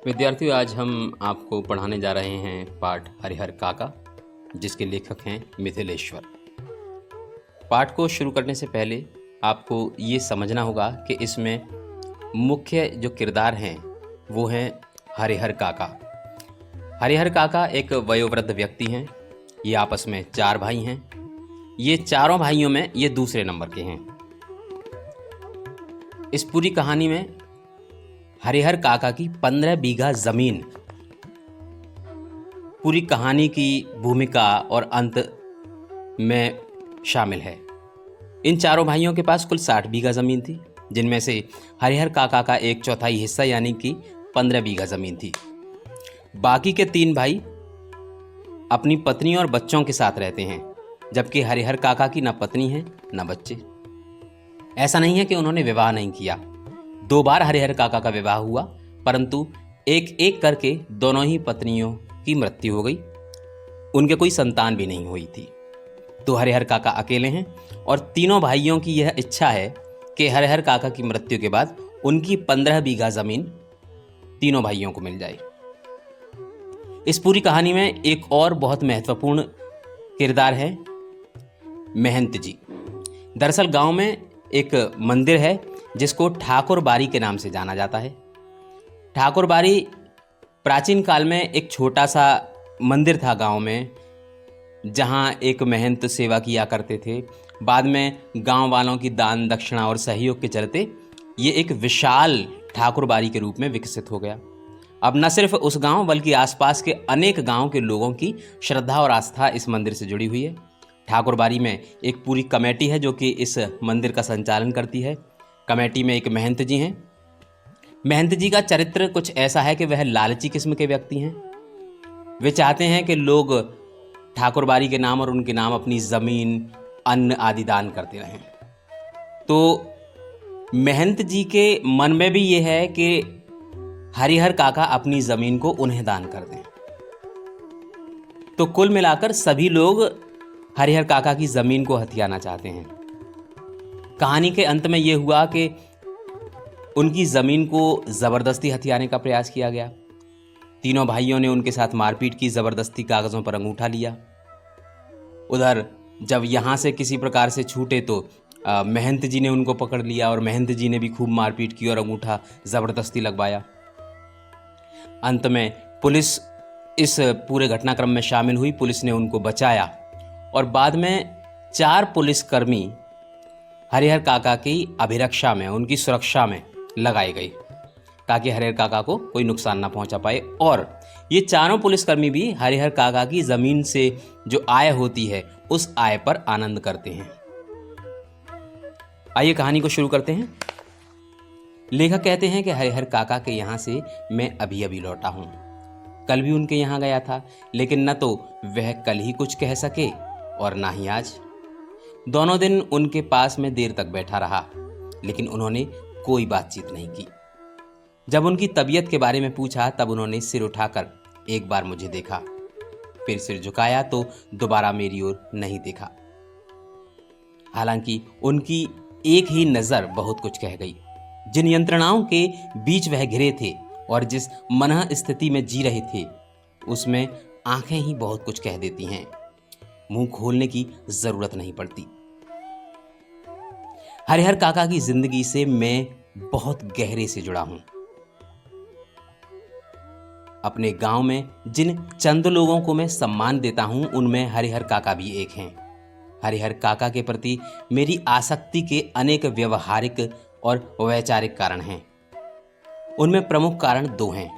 विद्यार्थियों, आज हम आपको पढ़ाने जा रहे हैं पाठ हरिहर काका, जिसके लेखक हैं मिथिलेश्वर। पाठ को शुरू करने से पहले आपको ये समझना होगा कि इसमें मुख्य जो किरदार हैं वो हैं हरिहर काका। हरिहर काका एक वयोवृद्ध व्यक्ति हैं। ये आपस में 4 भाई हैं। ये चारों भाइयों में ये दूसरे नंबर के हैं। इस पूरी कहानी में हरिहर काका की 15 बीघा जमीन पूरी कहानी की भूमिका और अंत में शामिल है। इन चारों भाइयों के पास कुल 60 बीघा जमीन थी, जिनमें से हरिहर काका का 1/4 हिस्सा यानी कि 15 बीघा जमीन थी। बाकी के 3 भाई अपनी पत्नी और बच्चों के साथ रहते हैं, जबकि हरिहर काका की न पत्नी है न बच्चे। ऐसा नहीं है कि उन्होंने विवाह नहीं किया। 2 बार हरिहर काका का विवाह हुआ, परंतु एक एक करके दोनों ही पत्नियों की मृत्यु हो गई। उनके कोई संतान भी नहीं हुई थी। तो हरिहर काका अकेले हैं और तीनों भाइयों की यह इच्छा है कि हरिहर काका की मृत्यु के बाद उनकी 15 बीघा जमीन तीनों भाइयों को मिल जाए। इस पूरी कहानी में एक और बहुत महत्वपूर्ण किरदार है महंत जी। दरअसल गांव में एक मंदिर है जिसको ठाकुर बारी के नाम से जाना जाता है। ठाकुर बारी प्राचीन काल में एक छोटा सा मंदिर था गांव में, जहां एक महंत सेवा किया करते थे। बाद में गांव वालों की दान दक्षिणा और सहयोग के चलते ये एक विशाल ठाकुर बारी के रूप में विकसित हो गया। अब न सिर्फ उस गांव बल्कि आसपास के अनेक गांव के लोगों की श्रद्धा और आस्था इस मंदिर से जुड़ी हुई है। ठाकुर बारी में एक पूरी कमेटी है जो कि इस मंदिर का संचालन करती है। कमेटी में एक महंत जी हैं। महंत जी का चरित्र कुछ ऐसा है कि वह लालची किस्म के व्यक्ति हैं। वे चाहते हैं कि लोग ठाकुर बारी के नाम और उनके नाम अपनी ज़मीन, अन्न आदि दान करते रहें। तो महंत जी के मन में भी ये है कि हरिहर काका अपनी ज़मीन को उन्हें दान कर दें। तो कुल मिलाकर सभी लोग हरिहर काका की ज़मीन को हथियाना चाहते हैं। कहानी के अंत में यह हुआ कि उनकी ज़मीन को ज़बरदस्ती हथियाने का प्रयास किया गया। तीनों भाइयों ने उनके साथ मारपीट की, ज़बरदस्ती कागज़ों पर अंगूठा लिया। उधर जब यहाँ से किसी प्रकार से छूटे तो महंत जी ने उनको पकड़ लिया और महंत जी ने भी खूब मारपीट की और अंगूठा ज़बरदस्ती लगवाया। अंत में पुलिस इस पूरे घटनाक्रम में शामिल हुई। पुलिस ने उनको बचाया और बाद में 4 पुलिसकर्मी हरिहर काका की अभिरक्षा में, उनकी सुरक्षा में लगाए गए ताकि हरिहर काका को कोई नुकसान ना पहुंचा पाए। और ये चारों पुलिसकर्मी भी हरिहर काका की ज़मीन से जो आय होती है उस आय पर आनंद करते हैं। आइए कहानी को शुरू करते हैं। लेखक कहते हैं कि हरिहर काका के यहाँ से मैं अभी अभी लौटा हूँ। कल भी उनके यहाँ गया था, लेकिन न तो वह कल ही कुछ कह सके और ना ही आज। दोनों दिन उनके पास में देर तक बैठा रहा, लेकिन उन्होंने कोई बातचीत नहीं की। जब उनकी तबीयत के बारे में पूछा तब उन्होंने सिर उठाकर एक बार मुझे देखा, फिर सिर झुकाया तो दोबारा मेरी ओर नहीं देखा। हालांकि उनकी एक ही नज़र बहुत कुछ कह गई। जिन यंत्रणाओं के बीच वह घिरे थे और जिस मनः स्थिति में जी रहे थे, उसमें आंखें ही बहुत कुछ कह देती हैं। मुंह खोलने की जरूरत नहीं पड़ती। हरिहर काका की जिंदगी से मैं बहुत गहरे से जुड़ा हूं। अपने गांव में जिन चंद लोगों को मैं सम्मान देता हूं, उनमें हरिहर काका भी एक हैं। हरिहर काका के प्रति मेरी आसक्ति के अनेक व्यवहारिक और वैचारिक कारण हैं। उनमें प्रमुख कारण 2 हैं।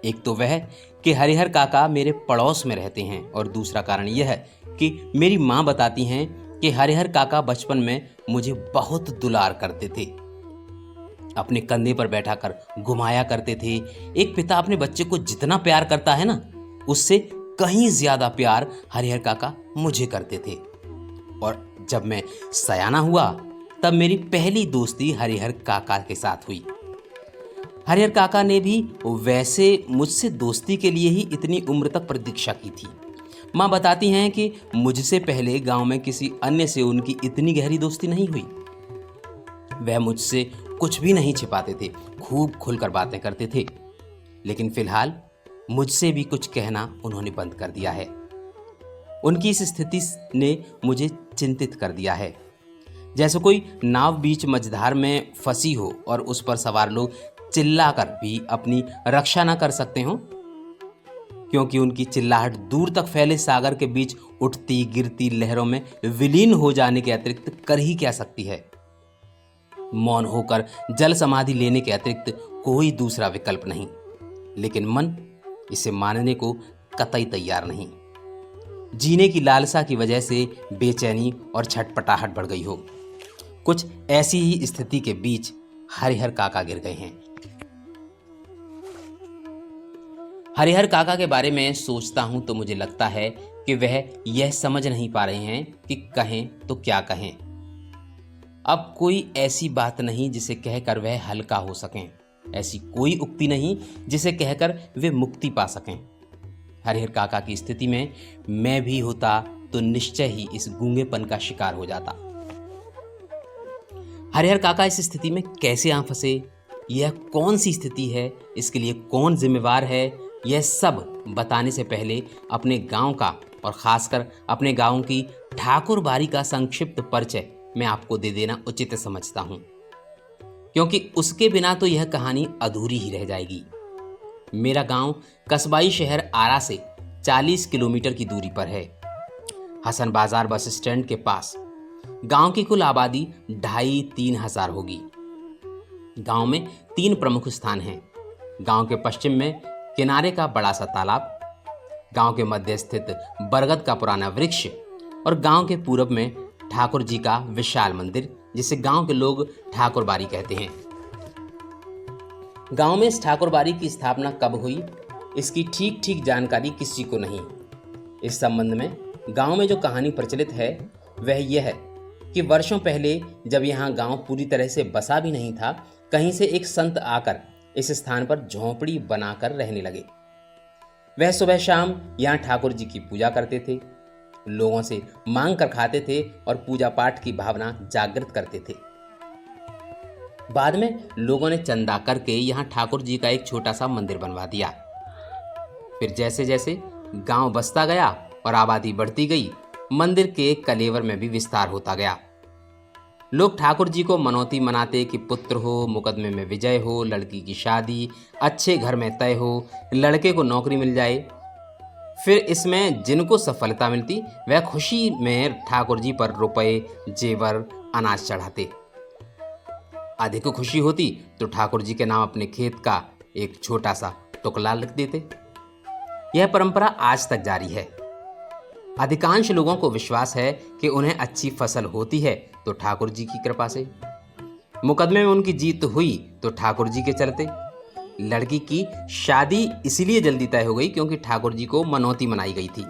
एक तो वह कि हरिहर काका मेरे पड़ोस में रहते हैं और दूसरा कारण यह है कि मेरी माँ बताती हैं कि हरिहर काका बचपन में मुझे बहुत दुलार करते थे। अपने कंधे पर बैठाकर घुमाया करते थे। एक पिता अपने बच्चे को जितना प्यार करता है ना, उससे कहीं ज्यादा प्यार हरिहर काका मुझे करते थे। और जब मैं सयाना हुआ तब मेरी पहली दोस्ती हरिहर काका के साथ हुई। हरिहर काका ने भी वैसे मुझसे दोस्ती के लिए ही इतनी उम्र तक प्रतीक्षा की थी। माँ बताती हैं कि मुझसे पहले गांव में किसी अन्य से उनकी इतनी गहरी दोस्ती नहीं हुई। वह मुझसे कुछ भी नहीं छिपाते थे, खूब खुलकर बातें करते थे। लेकिन फिलहाल मुझसे भी कुछ कहना उन्होंने बंद कर दिया है। उनकी इस स्थिति ने मुझे चिंतित कर दिया है। जैसे कोई नाव बीच मझधार में फंसी हो और उस पर सवार लोग चिल्लाकर भी अपनी रक्षा न कर सकते हो, क्योंकि उनकी चिल्लाहट दूर तक फैले सागर के बीच उठती गिरती लहरों में विलीन हो जाने के अतिरिक्त कर ही क्या सकती है। मौन होकर जल समाधि लेने के अतिरिक्त कोई दूसरा विकल्प नहीं, लेकिन मन इसे मानने को कतई तैयार नहीं। जीने की लालसा की वजह से बेचैनी और छटपटाहट बढ़ गई हो। कुछ ऐसी ही स्थिति के बीच हरिहर काका गिर गए हैं। हरिहर काका के बारे में सोचता हूं तो मुझे लगता है कि वह यह समझ नहीं पा रहे हैं कि कहें तो क्या कहें। अब कोई ऐसी बात नहीं जिसे कहकर वह हल्का हो सकें, ऐसी कोई उक्ति नहीं जिसे कहकर वे मुक्ति पा सकें। हरिहर काका की स्थिति में मैं भी होता तो निश्चय ही इस गूंगेपन का शिकार हो जाता। हरिहर काका इस स्थिति में कैसे आ फंसे, यह कौन सी स्थिति है, इसके लिए कौन जिम्मेवार है, यह सब बताने से पहले अपने गांव का और खासकर अपने गांव की ठाकुर बारी का संक्षिप्त परिचय मैं आपको दे देना उचित समझता हूं, क्योंकि उसके बिना तो यह कहानी अधूरी ही रह जाएगी। मेरा गांव कस्बाई शहर आरा से 40 किलोमीटर की दूरी पर है। हसन बाजार बस स्टैंड के पास। गांव की कुल आबादी 2,500-3 हजार होगी। गांव में 3 प्रमुख स्थान हैं। गांव के पश्चिम में किनारे का बड़ा सा तालाब, गांव के मध्य स्थित बरगद का पुराना वृक्ष और गांव के पूरब में ठाकुर जी का विशाल मंदिर, जिसे गांव के लोग ठाकुर बारी कहते हैं। गांव में इस ठाकुर बारी की स्थापना कब हुई, इसकी ठीक ठीक जानकारी किसी को नहीं। इस संबंध में गांव में जो कहानी प्रचलित है वह यह है कि वर्षों पहले जब यहाँ गांव पूरी तरह से बसा भी नहीं था, कहीं से एक संत आकर इस स्थान पर झोंपड़ी बनाकर रहने लगे। वह सुबह शाम यहाँ ठाकुर जी की पूजा करते थे, लोगों से मांग कर खाते थे और पूजा पाठ की भावना जागृत करते थे। बाद में लोगों ने चंदा करके यहाँ ठाकुर जी का एक छोटा सा मंदिर बनवा दिया। फिर जैसे जैसे गांव बसता गया और आबादी बढ़ती गई, मंदिर के कलेवर में भी विस्तार होता गया। लोग ठाकुर जी को मनौती मनाते कि पुत्र हो, मुकदमे में विजय हो, लड़की की शादी अच्छे घर में तय हो, लड़के को नौकरी मिल जाए। फिर इसमें जिनको सफलता मिलती वह खुशी में ठाकुर जी पर रुपए, जेवर, अनाज चढ़ाते। अधिक खुशी होती तो ठाकुर जी के नाम अपने खेत का एक छोटा सा टुकड़ा लिख देते। यह परंपरा आज तक जारी है। अधिकांश लोगों को विश्वास है कि उन्हें अच्छी फसल होती है तो ठाकुर जी की कृपा से, मुकदमे में उनकी जीत हुई तो ठाकुर जी के चलते, लड़की की शादी इसीलिए जल्दी तय हो गई क्योंकि ठाकुर जी को मनौती मनाई गई थी।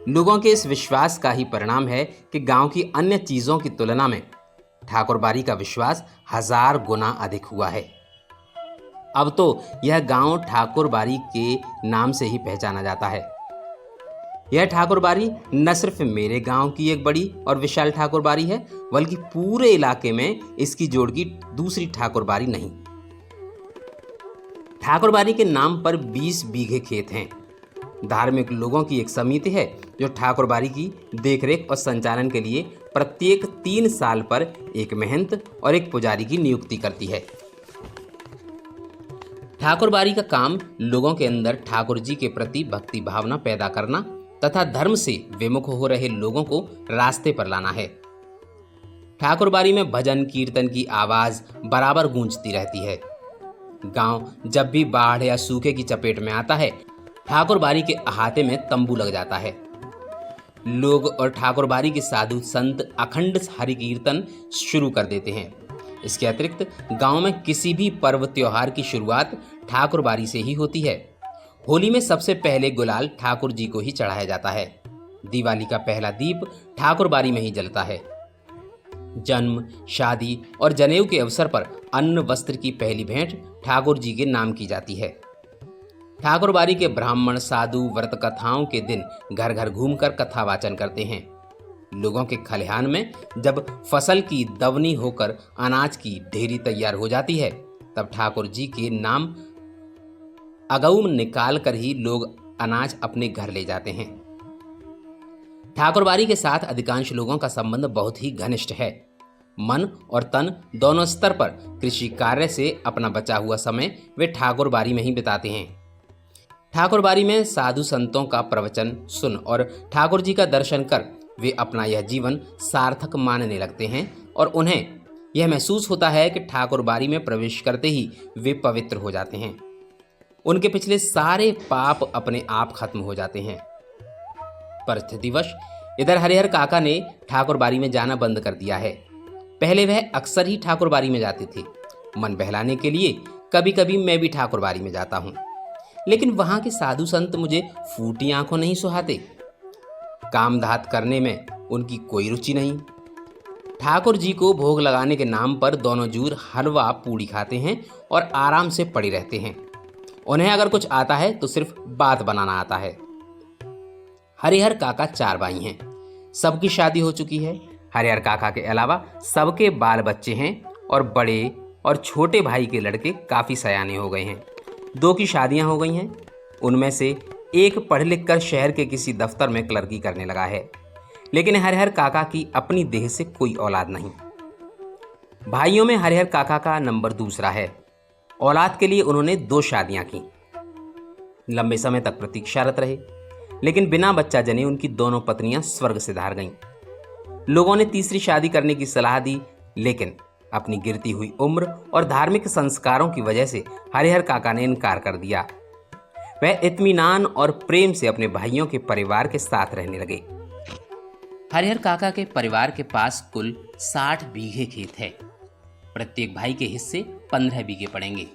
लोगों के इस विश्वास का ही परिणाम है कि गांव की अन्य चीजों की तुलना में ठाकुर बारी का विश्वास 1000 गुना अधिक हुआ है। अब तो यह गांव ठाकुर बारी के नाम से ही पहचाना जाता है। यह ठाकुर बारी न सिर्फ मेरे गांव की एक बड़ी और विशाल ठाकुर बारी है, बल्कि पूरे इलाके में इसकी जोड़ की दूसरी ठाकुर बारी नहीं। ठाकुर बारी के नाम पर 20 बीघे खेत हैं। धार्मिक लोगों की एक समिति है जो ठाकुर बारी की देखरेख और संचालन के लिए प्रत्येक 3 साल पर एक महंत और एक पुजारी की नियुक्ति करती है। ठाकुर बारी का काम लोगों के अंदर ठाकुर जी के प्रति भक्ति भावना पैदा करना तथा धर्म से विमुख हो रहे लोगों को रास्ते पर लाना है। ठाकुर बारी में भजन कीर्तन की आवाज बराबर गूंजती रहती है। गांव जब भी बाढ़ या सूखे की चपेट में आता है, ठाकुर बारी के अहाते में तंबू लग जाता है। लोग और ठाकुर बारी के साधु संत अखंड हरि कीर्तन शुरू कर देते हैं। इसके अतिरिक्त गांव में किसी भी पर्व त्योहार की शुरुआत ठाकुर बारी से ही होती है। होली में सबसे पहले गुलाल ठाकुर जी को ही चढ़ाया जाता है। दिवाली का पहला दीप ठाकुर बारी में ही जलता है। जन्म, शादी और जनेऊ के अवसर पर अन्न वस्त्र की पहली भेंट ठाकुर जी के नाम की जाती है। ठाकुर बारी के ब्राह्मण साधु व्रत कथाओं के दिन घर घर घूमकर कथा वाचन करते हैं। लोगों के खलिहान में जब फसल की दवनी होकर अनाज की ढेरी तैयार हो जाती है, तब ठाकुर जी के नाम अगऊ निकाल कर ही लोग अनाज अपने घर ले जाते हैं। ठाकुरबाड़ी के साथ अधिकांश लोगों का संबंध बहुत ही घनिष्ठ है। मन और तन दोनों स्तर पर कृषि कार्य से अपना बचा हुआ समय वे ठाकुरबाड़ी में ही बिताते हैं। ठाकुरबाड़ी में साधु संतों का प्रवचन सुन और ठाकुर जी का दर्शन कर वे अपना यह जीवन सार्थक मानने लगते हैं और उन्हें यह महसूस होता है कि ठाकुरबाड़ी में प्रवेश करते ही वे पवित्र हो जाते हैं। उनके पिछले सारे पाप अपने आप खत्म हो जाते हैं। परिस्थितिवश इधर हरिहर काका ने ठाकुरबाड़ी में जाना बंद कर दिया है। पहले वह अक्सर ही ठाकुरबाड़ी में जाते थे। मन बहलाने के लिए कभी कभी मैं भी ठाकुरबाड़ी में जाता हूँ, लेकिन वहाँ के साधु संत मुझे फूटी आंखों नहीं सुहाते। काम धात करने में उनकी कोई रुचि नहीं। ठाकुर जी को भोग लगाने के नाम पर दोनों जूर हलवा पूड़ी खाते हैं और आराम से पड़े रहते हैं। उन्हें अगर कुछ आता है तो सिर्फ बात बनाना आता है। हरिहर काका 4 भाई हैं। सबकी शादी हो चुकी है। हरिहर काका के अलावा सबके बाल बच्चे हैं और बड़े और छोटे भाई के लड़के काफ़ी सयाने हो गए हैं। 2 की शादियां हो गई हैं। उनमें से एक पढ़ लिख कर शहर के किसी दफ्तर में क्लर्की करने लगा है, लेकिन हरिहर काका की अपनी देह से कोई औलाद नहीं। भाइयों में हरिहर काका का नंबर दूसरा है। औलाद के लिए उन्होंने 2 शादियां की। लंबे समय तक प्रतीक्षारत रहे, लेकिन बिना बच्चा जने उनकी दोनों पत्नियां स्वर्ग से धार गईं। लोगों ने तीसरी शादी करने की सलाह दी, लेकिन अपनी गिरती हुई उम्र और धार्मिक संस्कारों की वजह से हरिहर काका ने इनकार कर दिया। वह इत्मीनान और प्रेम से अपने भाइयों के परिवार के साथ रहने लगे। हरिहर काका के परिवार के पास कुल 60 बीघे खेत है। प्रत्येक भाई के हिस्से 15 बीघे पड़ेंगे।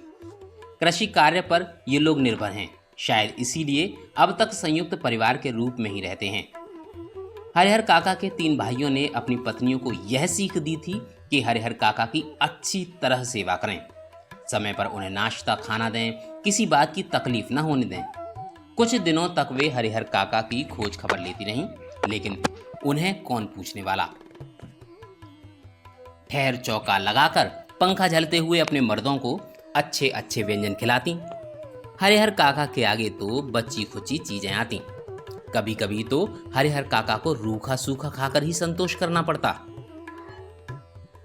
कृषि कार्य पर ये लोग निर्भर हैं। शायद इसीलिए अब तक संयुक्त परिवार के रूप में ही रहते हैं। हरिहर काका के 3 भाइयों ने अपनी पत्नियों को यह सीख दी थी कि हरिहर काका की अच्छी तरह सेवा करें, समय पर उन्हें नाश्ता खाना दें, किसी बात की तकलीफ न होने दें। कुछ दिनों तक वे हरिहर काका की खोज खबर लेती रहीं, लेकिन उन्हें कौन पूछने वाला। ठहर चौका लगाकर पंखा झलते हुए अपने मर्दों को अच्छे अच्छे व्यंजन खिलाती। हरिहर काका के आगे तो बच्ची खुची चीजें आती। कभी कभी तो हरिहर काका को रूखा सूखा खाकर ही संतोष करना पड़ता।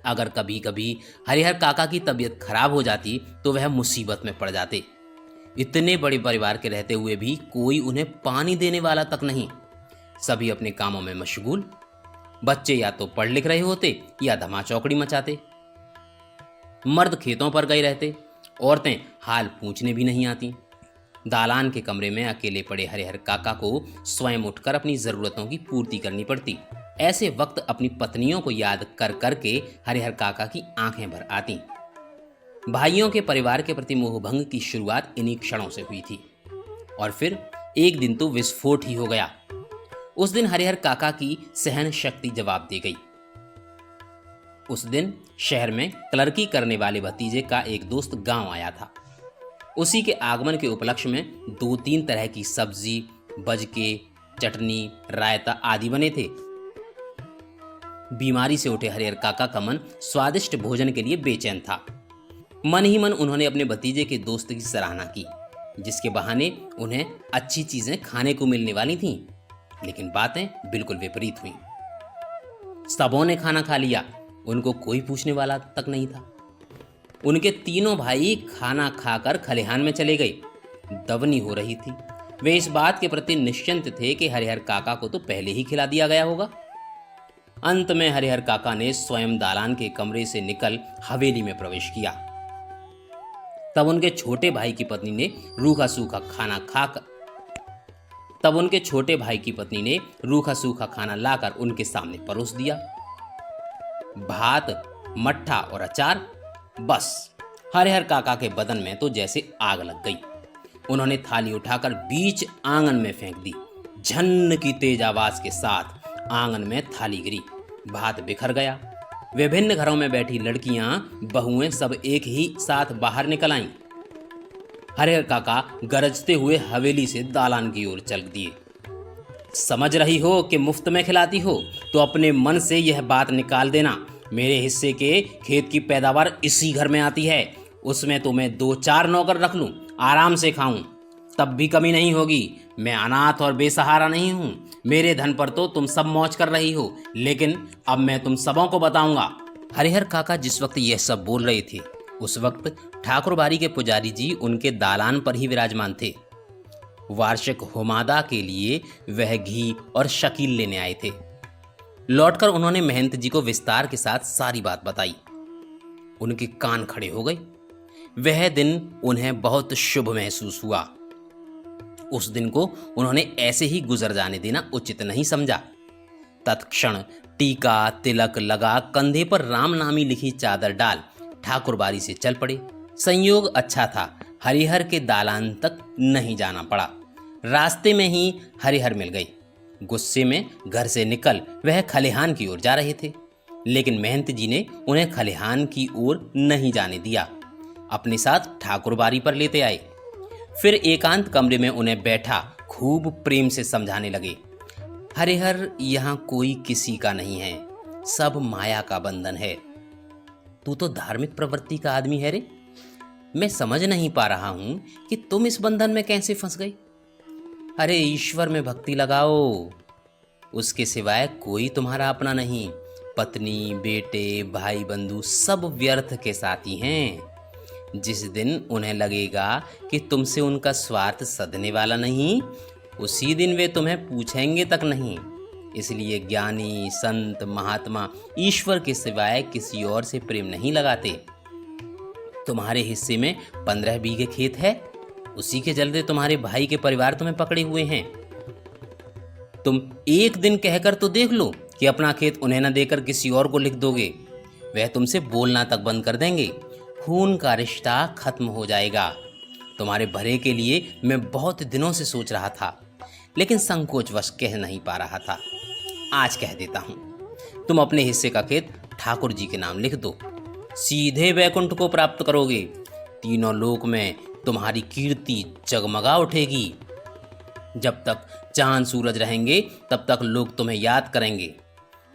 अगर कभी कभी हरिहर काका की तबीयत खराब हो जाती तो वह मुसीबत में पड़ जाते। इतने बड़े परिवार के रहते हुए भी कोई उन्हें पानी देने वाला तक नहीं। सभी अपने कामों में मशगूल। बच्चे या तो पढ़ लिख रहे होते या धमाचौकड़ी मचाते। मर्द खेतों पर गए रहते। औरतें हाल पूछने भी नहीं आती। दालान के कमरे में अकेले पड़े हरिहर काका को स्वयं उठकर अपनी जरूरतों की पूर्ति करनी पड़ती। ऐसे वक्त अपनी पत्नियों को याद कर करके हरिहर काका की आंखें भर आती। भाइयों के परिवार के प्रति मोहभंग की शुरुआत इन्हीं क्षणों से हुई थी, और फिर एक दिन तो विस्फोट ही हो गया। उस दिन हरिहर काका की सहन शक्ति जवाब दे गई। उस दिन शहर में क्लर्की करने वाले भतीजे का एक दोस्त गांव आया था। उसी के आगमन के उपलक्ष्य में 2-3 तरह की सब्जी, बजके, चटनी, रायता आदि बने थे। बीमारी से उठे हरिहर काका का मन स्वादिष्ट भोजन के लिए बेचैन था। मन ही मन उन्होंने अपने भतीजे के दोस्त की सराहना की, जिसके बहाने उन्हें अच्छी चीजें खाने को मिलने वाली थीं। लेकिन बातें बिल्कुल विपरीत हुई। सबों ने खाना खा लिया, उनको कोई पूछने वाला तक नहीं था। उनके तीनों भाई खाना खाकर खलिहान में चले गए। दवनी हो रही थी। वे इस बात के प्रति निश्चिंत थे कि हरिहर काका को तो पहले ही खिला दिया गया होगा। अंत में हरिहर काका ने स्वयं दालान के कमरे से निकल हवेली में प्रवेश किया। तब उनके छोटे भाई की पत्नी ने रूखा सूखा खाना लाकर उनके सामने परोस दिया। भात, मट्ठा और अचार। बस हरिहर काका के बदन में तो जैसे आग लग गई। उन्होंने थाली उठाकर बीच आंगन में फेंक दी। झन्न की तेज आवाज के साथ आंगन में थाली गिरी। भात बिखर गया। विभिन्न घरों में बैठी लड़कियां, बहुएं सब एक ही साथ बाहर निकल आईं। हरिहर काका गरजते हुए हवेली से दालान की ओर चल दिए। समझ रही हो कि मुफ्त में खिलाती हो तो अपने मन से यह बात निकाल देना। मेरे हिस्से के खेत की पैदावार इसी घर में आती है। उसमें तो मैं 2-4 नौकर रख लूं, आराम से खाऊं। तब भी कमी नहीं होगी। मैं अनाथ और बेसहारा नहीं हूँ। मेरे धन पर तो तुम सब मौज कर रही हो, लेकिन अब मैं तुम सबों को बताऊंगा। हरिहर काका जिस वक्त यह सब बोल रहे थे, उस वक्त ठाकुरबाड़ी के पुजारी जी उनके दालान पर ही विराजमान थे। वार्षिक होमादा के लिए वह घी और शकील लेने आए थे। लौटकर उन्होंने महंत जी को विस्तार के साथ सारी बात बताई। उनके कान खड़े हो गए। वह दिन उन्हें बहुत शुभ महसूस हुआ। उस दिन को उन्होंने ऐसे ही गुजर जाने देना उचित नहीं समझा। तत्क्षण टीका तिलक लगा कंधे पर राम नामी लिखी चादर डाल ठाकुरबाड़ी से चल पड़े। संयोग अच्छा था, हरिहर के दालान तक नहीं जाना पड़ा। रास्ते में ही हरिहर मिल गई। गुस्से में घर से निकल वह खलिहान की ओर जा रहे थे, लेकिन महंत जी ने उन्हें खलिहान की ओर नहीं जाने दिया। अपने साथ ठाकुरबाड़ी पर लेते आए। फिर एकांत कमरे में उन्हें बैठा खूब प्रेम से समझाने लगे। हरिहर, यहाँ कोई किसी का नहीं है, सब माया का बंधन है। तू तो धार्मिक प्रवृत्ति का आदमी है रे। मैं समझ नहीं पा रहा हूं कि तुम इस बंधन में कैसे फंस गई। अरे ईश्वर में भक्ति लगाओ, उसके सिवाय कोई तुम्हारा अपना नहीं। पत्नी बेटे भाई बंधु सब व्यर्थ के साथी हैं। जिस दिन उन्हें लगेगा कि तुमसे उनका स्वार्थ सधने वाला नहीं, उसी दिन वे तुम्हें पूछेंगे तक नहीं। इसलिए ज्ञानी संत महात्मा ईश्वर के सिवाय किसी और से प्रेम नहीं लगाते। तुम्हारे हिस्से में 15 बीघे खेत है, उसी के चलते तुम्हारे भाई के परिवार तुम्हें पकड़े हुए हैं। तुम एक दिन कहकर तो देख लो कि अपना खेत उन्हें न देकर किसी और को लिख दोगे, वह तुमसे बोलना तक बंद कर देंगे। खून का रिश्ता खत्म हो जाएगा। तुम्हारे भले के लिए मैं बहुत दिनों से सोच रहा था, लेकिन संकोचवश कह नहीं पा रहा था। आज कह देता हूं, तुम अपने हिस्से का खेत ठाकुर जी के नाम लिख दो, सीधे वैकुंठ को प्राप्त करोगे। तीनों लोक में तुम्हारी कीर्ति जगमगा उठेगी। जब तक चांद सूरज रहेंगे तब तक लोग तुम्हें याद करेंगे।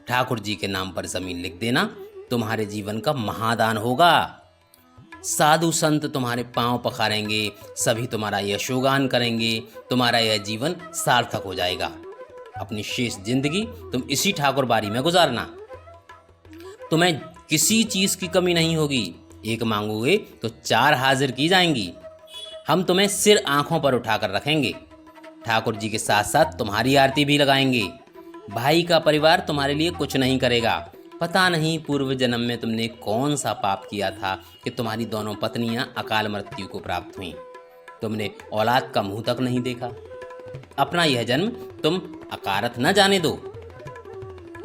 ठाकुर जी के नाम पर जमीन लिख देना, तुम्हारे जीवन का महादान होगा। साधु संत तुम्हारे पांव पखारेंगे, सभी तुम्हारा यशोगान करेंगे। तुम्हारा यह जीवन सार्थक हो जाएगा। अपनी शेष जिंदगी तुम इसी ठाकुरबाड़ी में गुजारना। तुम्हें किसी चीज की कमी नहीं होगी। एक मांगोगे तो 4 हाजिर की जाएंगी। हम तुम्हें सिर आंखों पर उठाकर रखेंगे। ठाकुर जी के साथ साथ तुम्हारी आरती भी लगाएंगे। भाई का परिवार तुम्हारे लिए कुछ नहीं करेगा। पता नहीं पूर्व जन्म में तुमने कौन सा पाप किया था कि तुम्हारी दोनों पत्नियां अकाल मृत्यु को प्राप्त हुईं। तुमने औलाद का मुंह तक नहीं देखा। अपना यह जन्म तुम अकारत न जाने दो।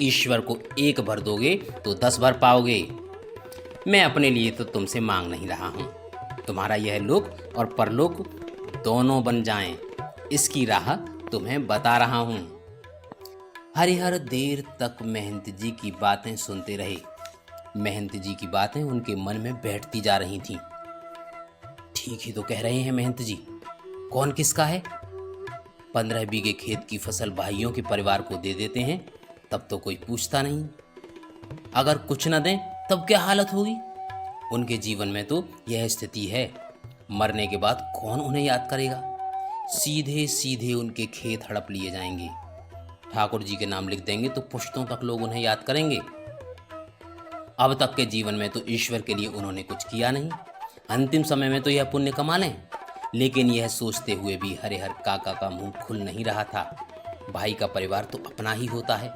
ईश्वर को 1 भर दोगे तो 10 भर पाओगे। मैं अपने लिए तो तुमसे मांग नहीं रहा हूं। तुम्हारा यह लोक और परलोक दोनों बन जाएं, इसकी राह तुम्हें बता रहा हूं। हरिहर देर तक महंत जी की बातें सुनते रहे। महंत जी की बातें उनके मन में बैठती जा रही थीं। ठीक ही तो कह रहे हैं महंत जी, कौन किसका है। 15 बीघे खेत की फसल भाइयों के परिवार को दे देते हैं, तब तो कोई पूछता नहीं। अगर कुछ न दें तब क्या हालत होगी। उनके जीवन में तो यह स्थिति है। मरने के बाद कौन उन्हें याद करेगा। सीधे सीधे उनके खेत हड़प लिए जाएंगे। ठाकुर जी के नाम लिख देंगे तो पुश्तों तक लोग उन्हें याद करेंगे। अब तक के जीवन में तो ईश्वर के लिए उन्होंने कुछ किया नहीं, अंतिम समय में तो यह पुण्य कमा लें। लेकिन यह सोचते हुए भी हरिहर काका का मुंह खुल नहीं रहा था। भाई का परिवार तो अपना ही होता है,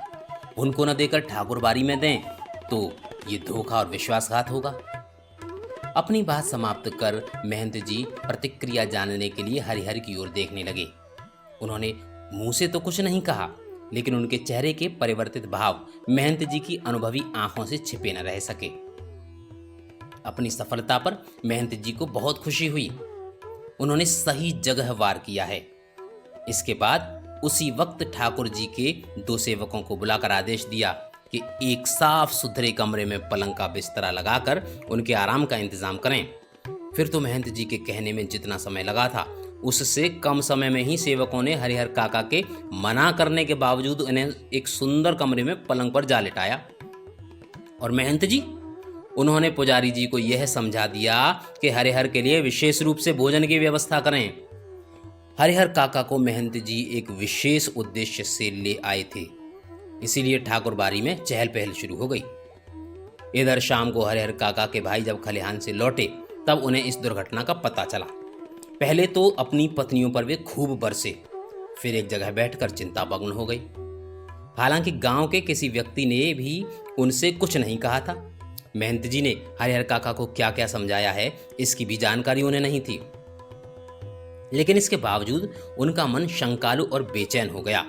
उनको न देकर ठाकुरबाड़ी में दें तो ये धोखा और विश्वासघात होगा। अपनी बात समाप्त कर महंत जी प्रतिक्रिया जानने के लिए हरिहर की ओर देखने लगे। उन्होंने मुंह से तो कुछ नहीं कहा, लेकिन उनके चेहरे के परिवर्तित भाव महंत जी की अनुभवी आंखों से छिपे न रह सके। अपनी सफलता पर महंत जी को बहुत खुशी हुई। उन्होंने सही जगह वार किया है। इसके बाद उसी वक्त ठाकुर जी के 2 सेवकों को बुलाकर आदेश दिया कि एक साफ सुथरे कमरे में पलंग का बिस्तरा लगाकर उनके आराम का इंतजाम करें। फिर तो महंत जी के कहने में जितना समय लगा था, उससे कम समय में ही सेवकों ने हरिहर काका के मना करने के बावजूद उन्हें एक सुंदर कमरे में पलंग पर जा लिटाया। और महंत जी, उन्होंने पुजारी जी को यह समझा दिया कि हरिहर के लिए विशेष रूप से भोजन की व्यवस्था करें। हरिहर काका को महंत जी एक विशेष उद्देश्य से ले आए थे, इसीलिए ठाकुर बाड़ी में चहल पहल शुरू हो गई। इधर शाम को हरिहर काका के भाई जब खलिहान से लौटे तब उन्हें इस दुर्घटना का पता चला। पहले तो अपनी पत्नियों पर वे खूब बरसे, फिर एक जगह बैठकर चिंतामग्न हो गई। हालांकि गांव के किसी व्यक्ति ने भी उनसे कुछ नहीं कहा था। महंत जी ने हरिहर काका को क्या क्या समझाया है इसकी भी जानकारी उन्हें नहीं थी, लेकिन इसके बावजूद उनका मन शंकालु और बेचैन हो गया।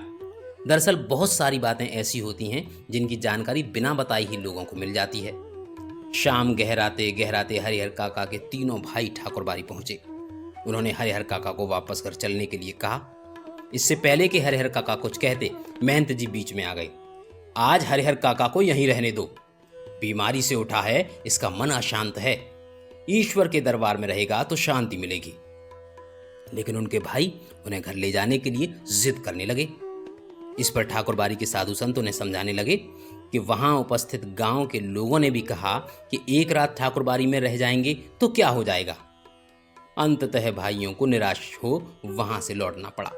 दरअसल बहुत सारी बातें ऐसी होती हैं जिनकी जानकारी बिना बताई ही लोगों को मिल जाती है। शाम गहराते गहराते हरिहर काका के तीनों भाई ठाकुरबाड़ी पहुंचे। उन्होंने हरिहर काका को वापस घर चलने के लिए कहा। इससे पहले कि हरिहर काका कुछ कहते, महंत जी बीच में आ गए। आज हरिहर काका को यहीं रहने दो, बीमारी से उठा है, इसका मन अशांत है, ईश्वर के दरबार में रहेगा तो शांति मिलेगी। लेकिन उनके भाई उन्हें घर ले जाने के लिए जिद करने लगे। इस पर ठाकुरबाड़ी के साधु संत उन्हें समझाने लगे कि वहां उपस्थित गांव के लोगों ने भी कहा कि एक रात ठाकुरबाड़ी में रह जाएंगे तो क्या हो जाएगा। अंततः भाइयों को निराश हो वहां से लौटना पड़ा।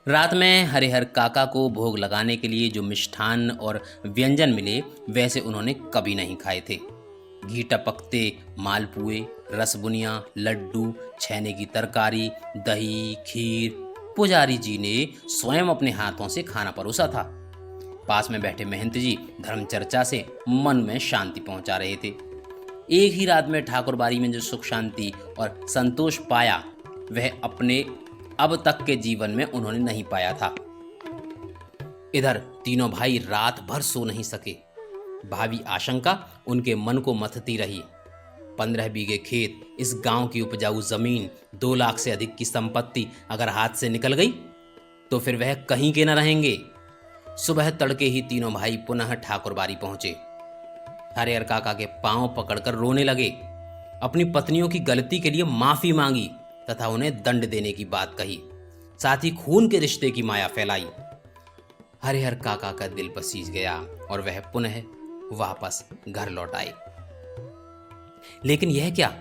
रात में हरिहर काका को भोग लगाने के लिए जो मिष्ठान और व्यंजन मिले वैसे उन्होंने कभी नहीं खाए थे। घी टपकते मालपुए, रसबुनिया, लड्डू, छेने की तरकारी, दही, खीर पुजारी जी ने स्वयं अपने हाथों से खाना परोसा था। पास में बैठे महंत जी धर्म चर्चा से मन में शांति पहुंचा रहे थे। एक ही रात में ठाकुरबाड़ी में जो सुख शांति और संतोष पाया वह अपने अब तक के जीवन में उन्होंने नहीं पाया था। इधर तीनों भाई रात भर सो नहीं सके। भावी आशंका उनके मन को मथती रही। 15 बीघे खेत, इस गांव की उपजाऊ जमीन, 2 लाख से अधिक की संपत्ति अगर हाथ से निकल गई तो फिर वह कहीं के न रहेंगे। सुबह तड़के ही तीनों भाई पुनः ठाकुरबाड़ी पहुंचे। हरिहर काका के पांव पकड़कर रोने लगे, अपनी पत्नियों की गलती के लिए माफी मांगी तथा उन्हें दंड देने की बात कही, साथ ही खून के रिश्ते की माया फैलाई। हरिहर काका का दिल पसीज गया और वह पुनः वापस घर लौट आए। लेकिन यह क्या,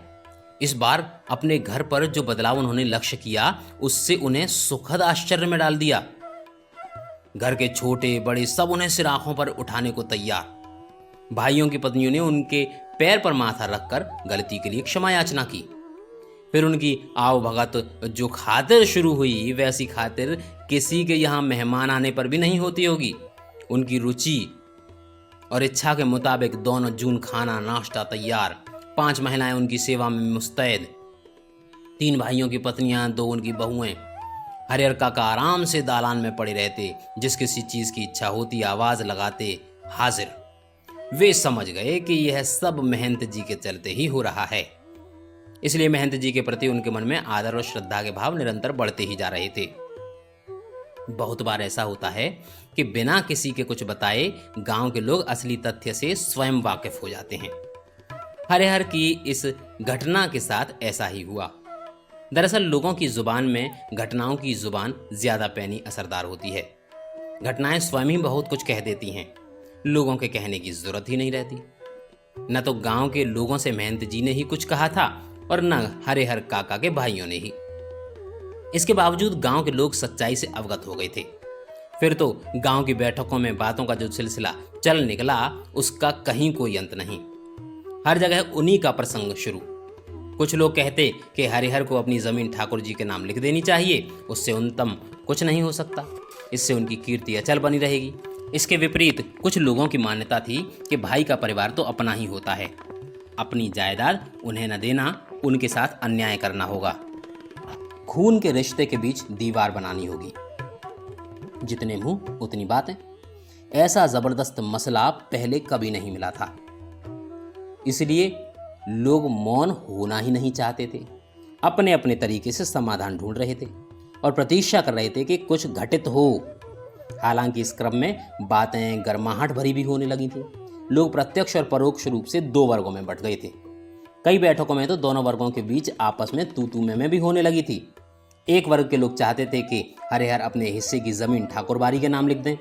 इस बार अपने घर पर जो बदलाव उन्होंने लक्ष्य किया उससे उन्हें सुखद आश्चर्य में डाल दिया। घर के छोटे बड़े सब उन्हें सिर आंखों पर उठाने को तैयार। भाइयों की पत्नियों ने उनके पैर पर माथा रखकर गलती के लिए क्षमा याचना की। फिर उनकी आव भगत जो खातिर शुरू हुई वैसी खातिर किसी के यहाँ मेहमान आने पर भी नहीं होती होगी। उनकी रुचि और इच्छा के मुताबिक दोनों जून खाना नाश्ता तैयार। 5 महिलाएं उनकी सेवा में मुस्तैद, 3 भाइयों की पत्नियां, 2 उनकी बहुएं। हरिहर काका आराम से दालान में पड़े रहते, जिस किसी चीज की इच्छा होती आवाज लगाते हाजिर। वे समझ गए कि यह सब महंत जी के चलते ही हो रहा है, इसलिए महंत जी के प्रति उनके मन में आदर और श्रद्धा के भाव निरंतर बढ़ते ही जा रहे थे। बहुत बार ऐसा होता है कि बिना किसी के कुछ बताए गांव के लोग असली तथ्य से स्वयं वाकिफ हो जाते हैं। हरिहर की इस घटना के साथ ऐसा ही हुआ। दरअसल लोगों की जुबान में घटनाओं की जुबान ज्यादा पैनी असरदार होती है। घटनाएं स्वयं ही बहुत कुछ कह देती हैं, लोगों के कहने की जरूरत ही नहीं रहती। न तो गांव के लोगों से महंत जी ने ही कुछ कहा था और न हरिहर काका के भाइयों ने ही। इसके बावजूद गांव के लोग सच्चाई से अवगत हो गए थे। फिर तो गांव की बैठकों में बातों का जो सिलसिला चल निकला उसका कहीं कोई अंत नहीं। हर जगह उन्हीं का प्रसंग शुरू। कुछ लोग कहते कि हरिहर को अपनी जमीन ठाकुर जी के नाम लिख देनी चाहिए, उससे उन्नतम कुछ नहीं हो सकता, इससे उनकी कीर्ति अचल बनी रहेगी। इसके विपरीत कुछ लोगों की मान्यता थी कि भाई का परिवार तो अपना ही होता है, अपनी जायदाद उन्हें न देना, उनके साथ अन्याय करना होगा, खून के रिश्ते के बीच दीवार बनानी होगी। जितने मुंह उतनी बातें। ऐसा जबरदस्त मसला पहले कभी नहीं मिला था, इसलिए लोग मौन होना ही नहीं चाहते थे। अपने अपने तरीके से समाधान ढूंढ रहे थे और प्रतीक्षा कर रहे थे कि कुछ घटित हो। हालांकि इस क्रम में बातें गर्माहट भरी भी होने लगी थी। लोग प्रत्यक्ष और परोक्ष रूप से 2 वर्गों में बंट गए थे। कई बैठकों में तो दोनों वर्गों के बीच आपस में तू में भी होने लगी थी। एक वर्ग के लोग चाहते थे कि हरिहर अपने हिस्से की जमीन ठाकुरबाड़ी के नाम लिख दें,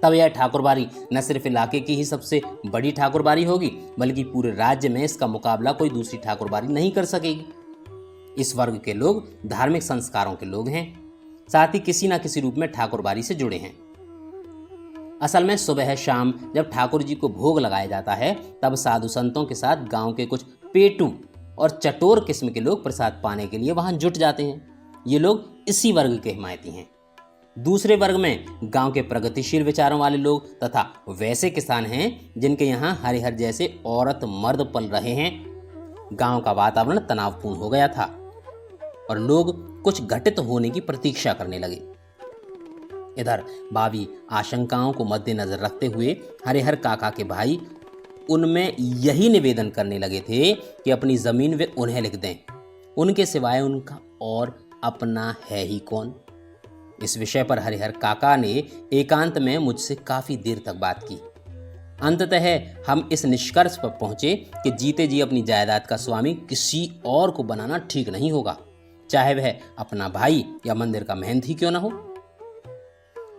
तब यह ठाकुरबाड़ी न सिर्फ इलाके की ही सबसे बड़ी ठाकुरबाड़ी होगी बल्कि पूरे राज्य में इसका मुकाबला कोई दूसरी ठाकुरबाड़ी नहीं कर सकेगी। इस वर्ग के लोग धार्मिक संस्कारों के लोग हैं, साथ ही किसी न किसी रूप में ठाकुरबाड़ी से जुड़े हैं। असल में सुबह शाम जब ठाकुर जी को भोग लगाया जाता है तब साधु संतों के साथ गांव के कुछ पेटू और चटोर किस्म के लोग प्रसाद पाने के लिए वहां जुट जाते हैं। ये लोग इसी वर्ग के हिमायती हैं। दूसरे वर्ग में गांव के प्रगतिशील विचारों वाले लोग तथा वैसे किसान हैं जिनके यहाँ हरिहर जैसे औरत मर्द पल रहे हैं। गांव का वातावरण तनावपूर्ण हो गया था और लोग कुछ घटित होने की प्रतीक्षा करने लगे। इधर भावी आशंकाओं को मद्देनजर रखते हुए हरिहर काका के भाई उनमें यही निवेदन करने लगे थे कि अपनी जमीन वे उन्हें लिख दें, उनके सिवाय उनका और अपना है ही कौन। इस विषय पर हरिहर काका ने एकांत में मुझसे काफी देर तक बात की। अंततः हम इस निष्कर्ष पर पहुंचे कि जीते जी अपनी जायदाद का स्वामी किसी और को बनाना ठीक नहीं होगा, चाहे वह अपना भाई या मंदिर का महंत ही क्यों ना हो।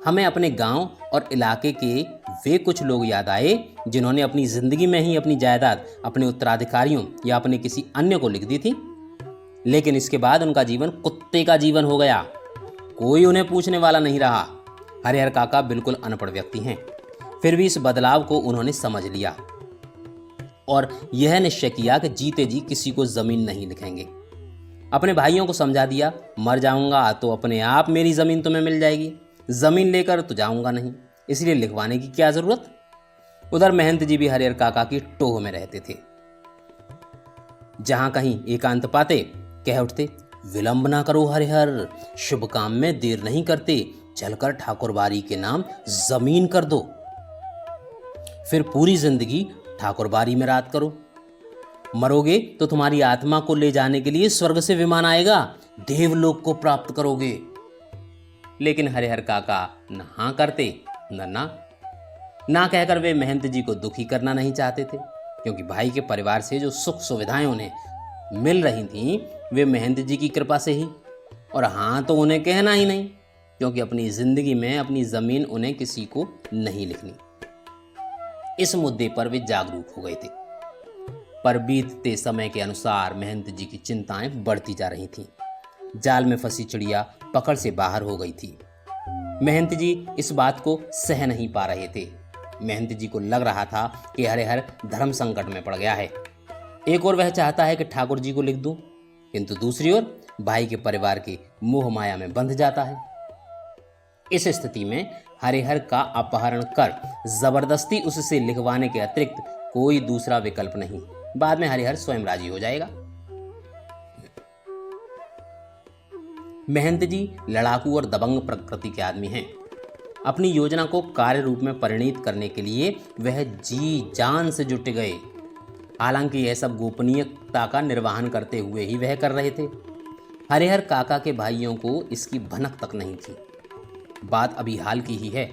हमें अपने गांव और इलाके के वे कुछ लोग याद आए जिन्होंने अपनी जिंदगी में ही अपनी जायदाद अपने उत्तराधिकारियों या अपने किसी अन्य को लिख दी थी, लेकिन इसके बाद उनका जीवन कुत्ते का जीवन हो गया। कोई उन्हें पूछने वाला नहीं रहा। हरिहर काका बिल्कुल अनपढ़ व्यक्ति हैं, फिर भी इस बदलाव को उन्होंने समझ लिया और यह निश्चय किया कि जीते जी किसी को जमीन नहीं लिखेंगे। अपने भाइयों को समझा दिया, मर जाऊंगा तो अपने आप मेरी जमीन तुम्हें मिल जाएगी, जमीन लेकर तो जाऊंगा नहीं, इसलिए लिखवाने की क्या जरूरत। उधर महंत जी भी हरिहर काका की टोह में रहते थे। जहां कहीं एकांत पाते कह उठते, विलंब ना करो हरिहर, शुभ काम में देर नहीं करते, चलकर ठाकुरबाड़ी के नाम जमीन कर दो, फिर पूरी जिंदगी ठाकुरबाड़ी में रात करो। मरोगे तो तुम्हारी आत्मा को ले जाने के लिए स्वर्ग से विमान आएगा, देवलोक को प्राप्त करोगे। लेकिन हरिहर काका न हाँ करते न ना कहकर वे महंत जी को दुखी करना नहीं चाहते थे, क्योंकि भाई के परिवार से जो सुख सुविधाएं उन्हें मिल रही थीं वे महंत जी की कृपा से ही, और हाँ तो उन्हें कहना ही नहीं, क्योंकि अपनी जिंदगी में अपनी जमीन उन्हें किसी को नहीं लिखनी। इस मुद्दे पर वे जागरूक हो गए थे, पर बीतते समय के अनुसार महंत जी की चिंताएं बढ़ती जा रही थीं। जाल में फंसी चिड़िया पकड़ से बाहर हो गई थी। महंत जी इस बात को सह नहीं पा रहे थे। महंत जी को लग रहा था कि हरिहर धर्म संकट में पड़ गया है। एक और वह चाहता है कि ठाकुर जी को लिख दूं, किंतु दूसरी ओर भाई के परिवार की मोह माया में बंध जाता है। इस स्थिति में हरिहर का अपहरण कर जबरदस्ती उससे लिखवाने के अतिरिक्त कोई दूसरा विकल्प नहीं। बाद में हरिहर स्वयं राजी हो जाएगा। महंत जी लड़ाकू और दबंग प्रकृति के आदमी हैं। अपनी योजना को कार्य रूप में परिणित करने के लिए वह जी जान से जुट गए। हालांकि यह सब गोपनीयता का निर्वहन करते हुए ही वह कर रहे थे। हरिहर काका के भाइयों को इसकी भनक तक नहीं थी। बात अभी हाल की ही है।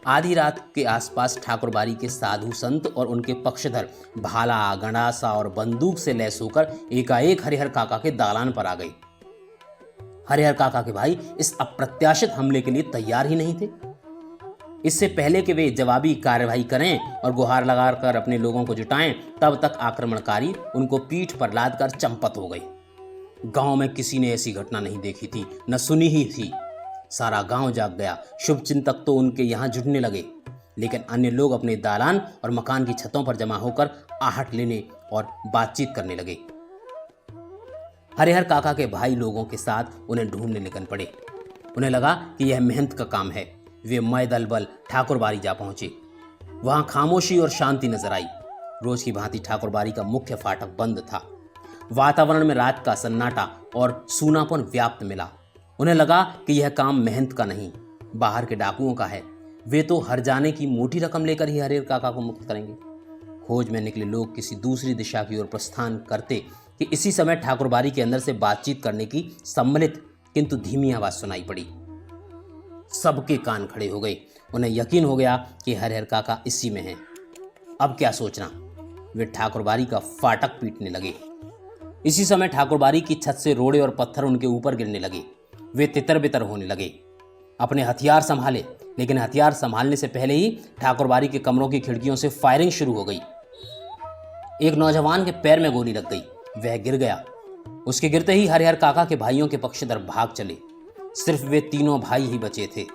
आधी रात के आसपास ठाकुरबाड़ी के साधु संत और उनके पक्षधर भाला, गंडासा और बंदूक से लैस होकर एकाएक हरिहर काका के दालान पर आ गए। हरिहर काका के भाई इस अप्रत्याशित हमले के लिए तैयार ही नहीं थे। इससे पहले कि वे जवाबी कार्यवाही करें और गुहार लगाकर अपने लोगों को जुटाएं, तब तक आक्रमणकारी उनको पीठ पर लादकर चंपत हो गए। गांव में किसी ने ऐसी घटना नहीं देखी थी, न सुनी ही थी। सारा गांव जाग गया। शुभ चिंतक तो उनके यहाँ जुटने लगे, लेकिन अन्य लोग अपने दालान और मकान की छतों पर जमा होकर आहट लेने और बातचीत करने लगे। हरिहर काका के भाई लोगों के साथ उन्हें ढूंढने निकल पड़े। उन्हें लगा कि यह मेहनत का काम है। वे मय दल बल ठाकुरबाड़ी जा पहुंचे। वहां खामोशी और शांति नजर आई। रोज की भांति ठाकुरबाड़ी का मुख्य फाटक बंद था। वातावरण में रात का सन्नाटा और सूनापन व्याप्त मिला। उन्हें लगा कि यह काम मेहनत का नहीं, बाहर के डाकुओं का है। वे तो हर जाने की मोटी रकम लेकर ही हरिहर काका को मुक्त करेंगे। खोज में निकले लोग किसी दूसरी दिशा की ओर प्रस्थान करते कि इसी समय ठाकुरबाड़ी के अंदर से बातचीत करने की सम्मिलित किंतु धीमी आवाज सुनाई पड़ी। सबके कान खड़े हो गए। उन्हें यकीन हो गया कि हरिहर काका इसी में हैं। अब क्या सोचना। वे ठाकुरबाड़ी का फाटक पीटने लगे। इसी समय ठाकुरबाड़ी की छत से रोड़े और पत्थर उनके ऊपर गिरने लगे। वे तितर बितर होने लगे। अपने हथियार संभाले, लेकिन हथियार संभालने से पहले ही ठाकुरबाड़ी के कमरों की खिड़कियों से फायरिंग शुरू हो गई। एक नौजवान के पैर में गोली लग गई। वह गिर गया। उसके गिरते ही हरिहर काका के भाइयों के पक्षधर भाग चले। सिर्फ वे तीनों भाई ही बचे थे।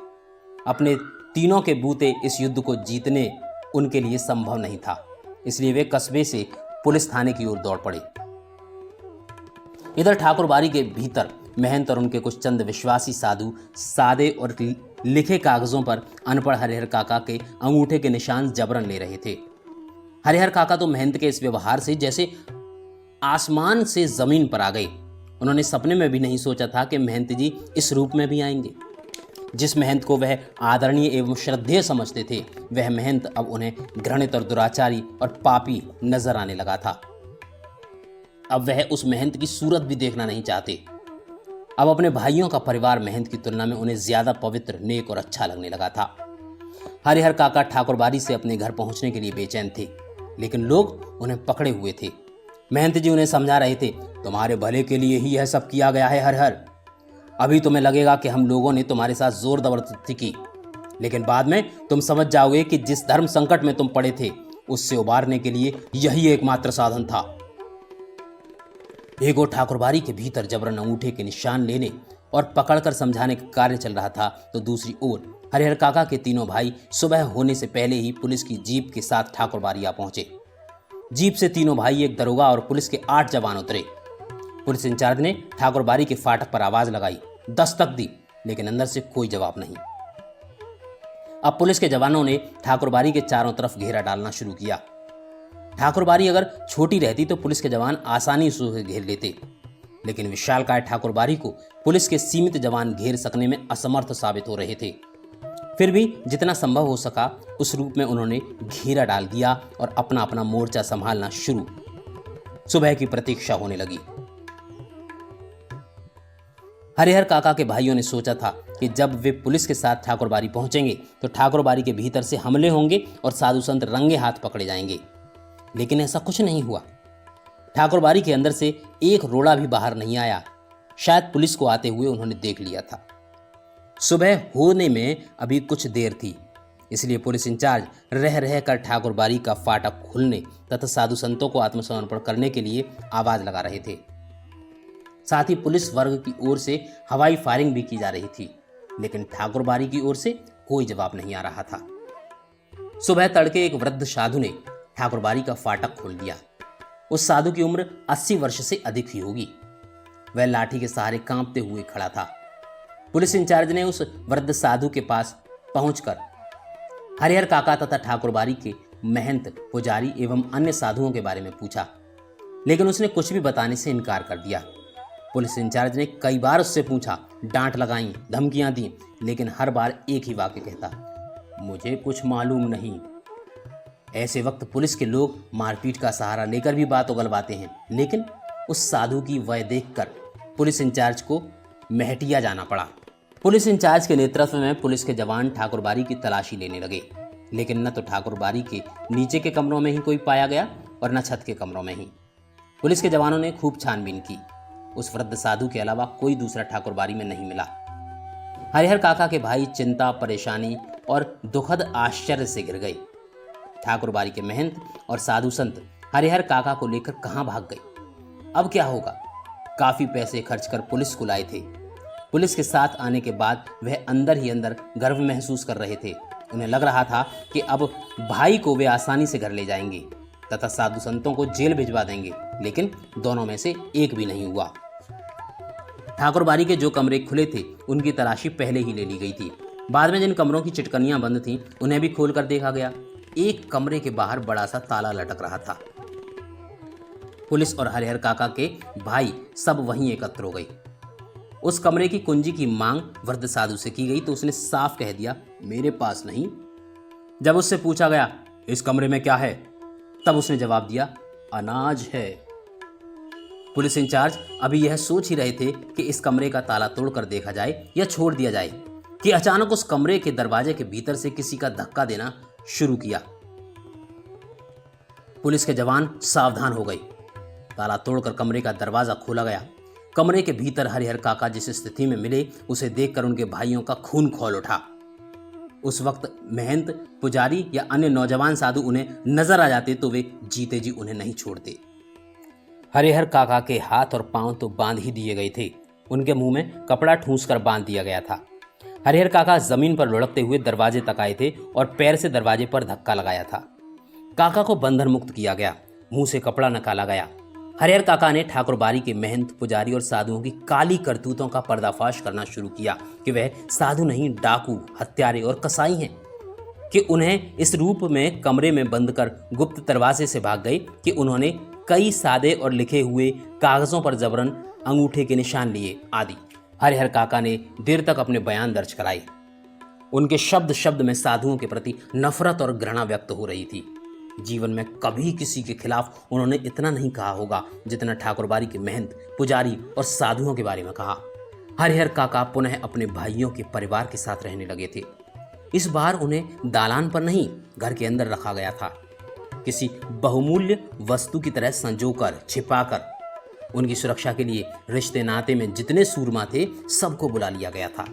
अपने तीनों के बूते इस युद्ध को जीतने उनके लिए संभव नहीं था, इसलिए वे कस्बे से पुलिस थाने की ओर दौड़ पड़े। इधर ठाकुरबाड़ी के भीतर महंत और उनके कुछ चंद विश्वासी साधु सादे और लिखे कागजों पर अनपढ़ हरिहर काका के अंगूठे के निशान जबरन ले रहे थे। हरिहर काका तो महंत के इस व्यवहार से जैसे आसमान से जमीन पर आ गए। उन्होंने सपने में भी नहीं सोचा था कि महंत जी इस रूप में भी आएंगे। जिस महंत को वह आदरणीय एवं श्रद्धेय समझते थे, वह महंत अब उन्हें घृणित और दुराचारी और पापी नजर आने लगा था। अब वह उस महंत की सूरत भी देखना नहीं चाहते। अब अपने भाइयों का परिवार महंत की तुलना में उन्हें ज्यादा पवित्र, नेक और अच्छा लगने लगा था। हरिहर काका ठाकुरबाड़ी से अपने घर पहुंचने के लिए बेचैन थे, लेकिन लोग उन्हें पकड़े हुए थे। महंत जी उन्हें समझा रहे थे, तुम्हारे भले के लिए ही यह सब किया गया है हरिहर। अभी तुम्हें लगेगा कि हम लोगों ने तुम्हारे साथ जोर जबरदस्ती की, लेकिन बाद में तुम समझ जाओगे कि जिस धर्म संकट में तुम पड़े थे, उससे उबारने के लिए यही एकमात्र साधन था। एक और ठाकुरबाड़ी के भीतर जबरन अंगूठे के निशान लेने और पकड़कर समझाने का कार्य चल रहा था, तो दूसरी ओर हरिहर काका के तीनों भाई सुबह होने से पहले ही पुलिस की जीप के साथ ठाकुरबाड़ी आ पहुंचे। जीप से तीनों भाई, एक दरोगा और पुलिस के 8 जवान उतरे। पुलिस इंचार्ज ने ठाकुरबाड़ी के फाटक पर आवाज लगाई, दस्तक दी, लेकिन अंदर से कोई जवाब नहीं। अब पुलिस के जवानों ने ठाकुरबाड़ी के चारों तरफ घेरा डालना शुरू किया। ठाकुरबाड़ी अगर छोटी रहती तो पुलिस के जवान आसानी से उसे घेर लेते, लेकिन विशालकाय ठाकुरबाड़ी को पुलिस के सीमित जवान घेर सकने में असमर्थ साबित हो रहे थे। फिर भी जितना संभव हो सका उस रूप में उन्होंने घेरा डाल दिया और अपना अपना मोर्चा संभालना शुरू। सुबह की प्रतीक्षा होने लगी। हरिहर काका के भाइयों ने सोचा था कि जब वे पुलिस के साथ ठाकुरबाड़ी पहुंचेंगे तो ठाकुरबाड़ी के भीतर से हमले होंगे और साधु संत रंगे हाथ पकड़े जाएंगे, लेकिन ऐसा कुछ नहीं हुआ। ठाकुरबाड़ी के अंदर से एक रोड़ा भी बाहर नहीं आया। शायद पुलिस को आते हुए उन्होंने देख लिया था। सुबह होने में अभी कुछ देर थी, इसलिए पुलिस इंचार्ज रह रह कर ठाकुरबाड़ी का फाटक खुलने तथा साधु संतों को आत्मसमर्पण करने के लिए आवाज लगा रहे थे। साथ ही पुलिस वर्ग की ओर से हवाई फायरिंग भी की जा रही थी, लेकिन ठाकुरबाड़ी की ओर से कोई जवाब नहीं आ रहा था। सुबह तड़के एक वृद्ध साधु ने ठाकुरबाड़ी का फाटक खोल दिया। उस साधु की उम्र 80 वर्ष से अधिक ही होगी। वह लाठी के सहारे कांपते हुए खड़ा था। पुलिस इंचार्ज ने उस वृद्ध साधु के पास पहुंचकर हरिहर काका तथा ठाकुरबाड़ी के महंत, पुजारी एवं अन्य साधुओं के बारे में पूछा, लेकिन उसने कुछ भी बताने से इनकार कर दिया। पुलिस इंचार्ज ने कई बार उससे पूछा, डांट लगाई, धमकियां दी, लेकिन हर बार एक ही वाक्य कहता, मुझे कुछ मालूम नहीं। ऐसे वक्त पुलिस के लोग मारपीट का सहारा लेकर भी बात उगलवाते हैं, लेकिन उस साधु की वय देखकर पुलिस इंचार्ज को महटिया जाना पड़ा। पुलिस इंचार्ज के नेतृत्व में पुलिस के जवान ठाकुरबाड़ी की तलाशी लेने लगे, लेकिन न तो ठाकुरबाड़ी के नीचे के कमरों में ही कोई पाया गया और न छत के कमरों में ही। पुलिस के जवानों ने खूब छानबीन की। उस वृद्ध साधु के अलावा कोई दूसरा ठाकुरबाड़ी में नहीं मिला। हरिहर काका के भाई चिंता, परेशानी और दुखद आश्चर्य से गिर गए। ठाकुरबाड़ी के महंत और साधु संत हरिहर काका को लेकर कहां भाग गए? अब क्या होगा? काफी पैसे खर्च कर पुलिस को लाए थे। पुलिस के साथ आने के बाद वह अंदर ही अंदर गर्व महसूस कर रहे थे। उन्हें लग रहा था कि अब भाई को वे आसानी से घर ले जाएंगे तथा साधु संतों को जेल भिजवा देंगे, लेकिन दोनों में से एक भी नहीं हुआ। ठाकुरबाड़ी के जो कमरे खुले थे उनकी तलाशी पहले ही ले ली गई थी। बाद में जिन कमरों की चिटकनियां बंद थीं उन्हें भी खोलकर देखा गया। एक कमरे के बाहर बड़ा सा ताला लटक रहा था। पुलिस और हरिहर काका के भाई सब वहीं एकत्र हो गए। उस कमरे की कुंजी की मांग वृद्ध साधु से की गई तो उसने साफ कह दिया, मेरे पास नहीं। जब उससे पूछा गया, इस कमरे में क्या है, तब उसने जवाब दिया, अनाज है। पुलिस इंचार्ज अभी यह सोच ही रहे थे कि इस कमरे का ताला तोड़कर देखा जाए या छोड़ दिया जाए कि अचानक उस कमरे के दरवाजे के भीतर से किसी का धक्का देना शुरू किया। पुलिस के जवान सावधान हो गए। ताला तोड़कर कमरे का दरवाजा खोला गया। कमरे के भीतर हरिहर काका जिस स्थिति में मिले उसे देखकर उनके भाइयों का खून खौल उठा। उस वक्त महंत, पुजारी या अन्य नौजवान साधु उन्हें नजर आ जाते तो वे जीते जी उन्हें नहीं छोड़ते। हरिहर काका के हाथ और पांव तो बांध ही दिए गए थे, उनके मुंह में कपड़ा ठूंस कर बांध दिया गया था। हरिहर काका जमीन पर लुढ़कते हुए दरवाजे तक आए थे और पैर से दरवाजे पर धक्का लगाया था। काका को बंधन मुक्त किया गया, मुंह से कपड़ा निकाला गया। हरिहर काका ने ठाकुरबाड़ी के महंत, पुजारी और साधुओं की काली करतूतों का पर्दाफाश करना शुरू किया कि वह साधु नहीं, डाकू, हत्यारे और कसाई हैं, कि उन्हें इस रूप में कमरे में बंद कर गुप्त दरवाजे से भाग गए, कि उन्होंने कई सादे और लिखे हुए कागजों पर जबरन अंगूठे के निशान लिए आदि। हरिहर काका ने देर तक अपने बयान दर्ज कराए। उनके शब्द शब्द में साधुओं के प्रति नफरत और घृणा व्यक्त हो रही थी। जीवन में कभी किसी के खिलाफ उन्होंने इतना नहीं कहा होगा जितना ठाकुरबाड़ी के महंत, पुजारी और साधुओं के बारे में कहा। हरिहर काका पुनः अपने भाइयों के परिवार के साथ रहने लगे थे। इस बार उन्हें दालान पर नहीं, घर के अंदर रखा गया था। किसी बहुमूल्य वस्तु की तरह संजोकर, छिपाकर उनकी सुरक्षा के लिए रिश्ते नाते में जितने सूरमा थे सबको बुला लिया गया था।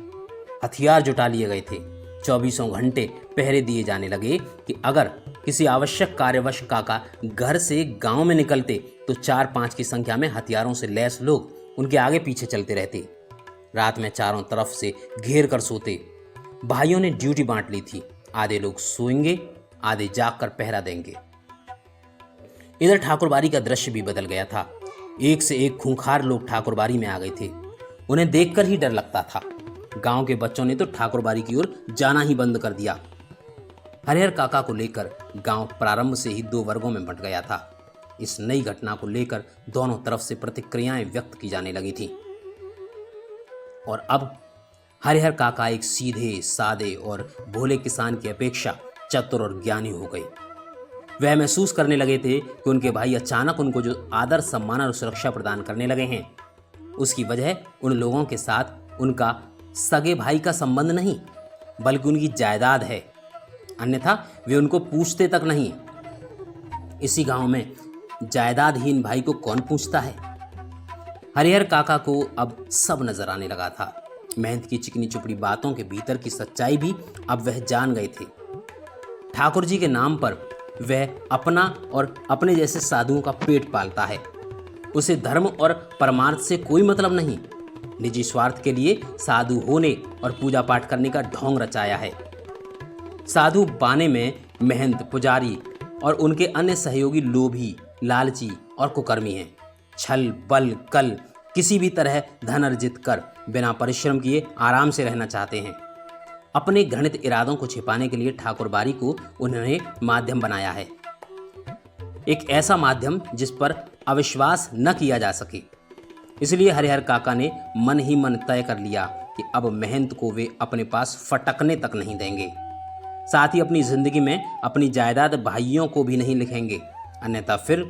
हथियार जुटा लिए गए थे। 24 घंटे पहरे दिए जाने लगे कि अगर किसी आवश्यक कार्यवश काका घर से गांव में निकलते तो 4-5 की संख्या में हथियारों से लैस लोग उनके आगे पीछे चलते रहते। रात में चारों तरफ से घेर कर सोते। भाइयों ने ड्यूटी बांट ली थी, आधे लोग सोएंगे, आधे जागकर पहरा देंगे। इधर ठाकुरबाड़ी का दृश्य भी बदल गया था। एक से एक खूंखार लोग ठाकुरबाड़ी में आ गए थे। उन्हें देखकर ही डर लगता था। गांव के बच्चों ने तो ठाकुरबाड़ी की ओर जाना ही बंद कर दिया। हरिहर काका को लेकर गांव प्रारंभ से ही 2 वर्गों में बंट गया था। इस नई घटना को लेकर दोनों तरफ से प्रतिक्रियाएं व्यक्त की जाने लगी थी। और अब हरिहर काका एक सीधे, सादे और भोले किसान की अपेक्षा चतुर और ज्ञानी हो गए। वह महसूस करने लगे थे कि उनके भाई अचानक उनको जो आदर, सम्मान और सुरक्षा प्रदान करने लगे हैं, उसकी वजह उन लोगों के साथ उनका सगे भाई का संबंध नहीं, बल्कि उनकी जायदाद है। अन्यथा वे उनको पूछते तक नहीं। इसी गांव में जायदादहीन भाई को कौन पूछता है? हरिहर काका को अब सब नजर आने लगा था। महंत की चिकनी चुपड़ी बातों के भीतर की सच्चाई भी अब वह जान गए थे। ठाकुर जी के नाम पर वह अपना और अपने जैसे साधुओं का पेट पालता है। उसे धर्म और परमार्थ से कोई मतलब नहीं। निजी स्वार्थ के लिए साधु होने और पूजा पाठ करने का ढोंग रचाया है। साधु बाने में महंत, पुजारी और उनके अन्य सहयोगी लोभी, लालची और कुकर्मी हैं। छल, बल, कल किसी भी तरह धन अर्जित कर बिना परिश्रम किए आराम से रहना चाहते हैं। अपने घृणित इरादों को छिपाने के लिए ठाकुरबाड़ी को उन्होंने माध्यम बनाया है। एक ऐसा माध्यम जिस पर अविश्वास न किया जा सके। इसलिए हरिहर काका ने मन ही मन तय कर लिया कि अब महंत को वे अपने पास फटकने तक नहीं देंगे। साथ ही अपनी जिंदगी में अपनी जायदाद भाइयों को भी नहीं लिखेंगे, अन्यथा फिर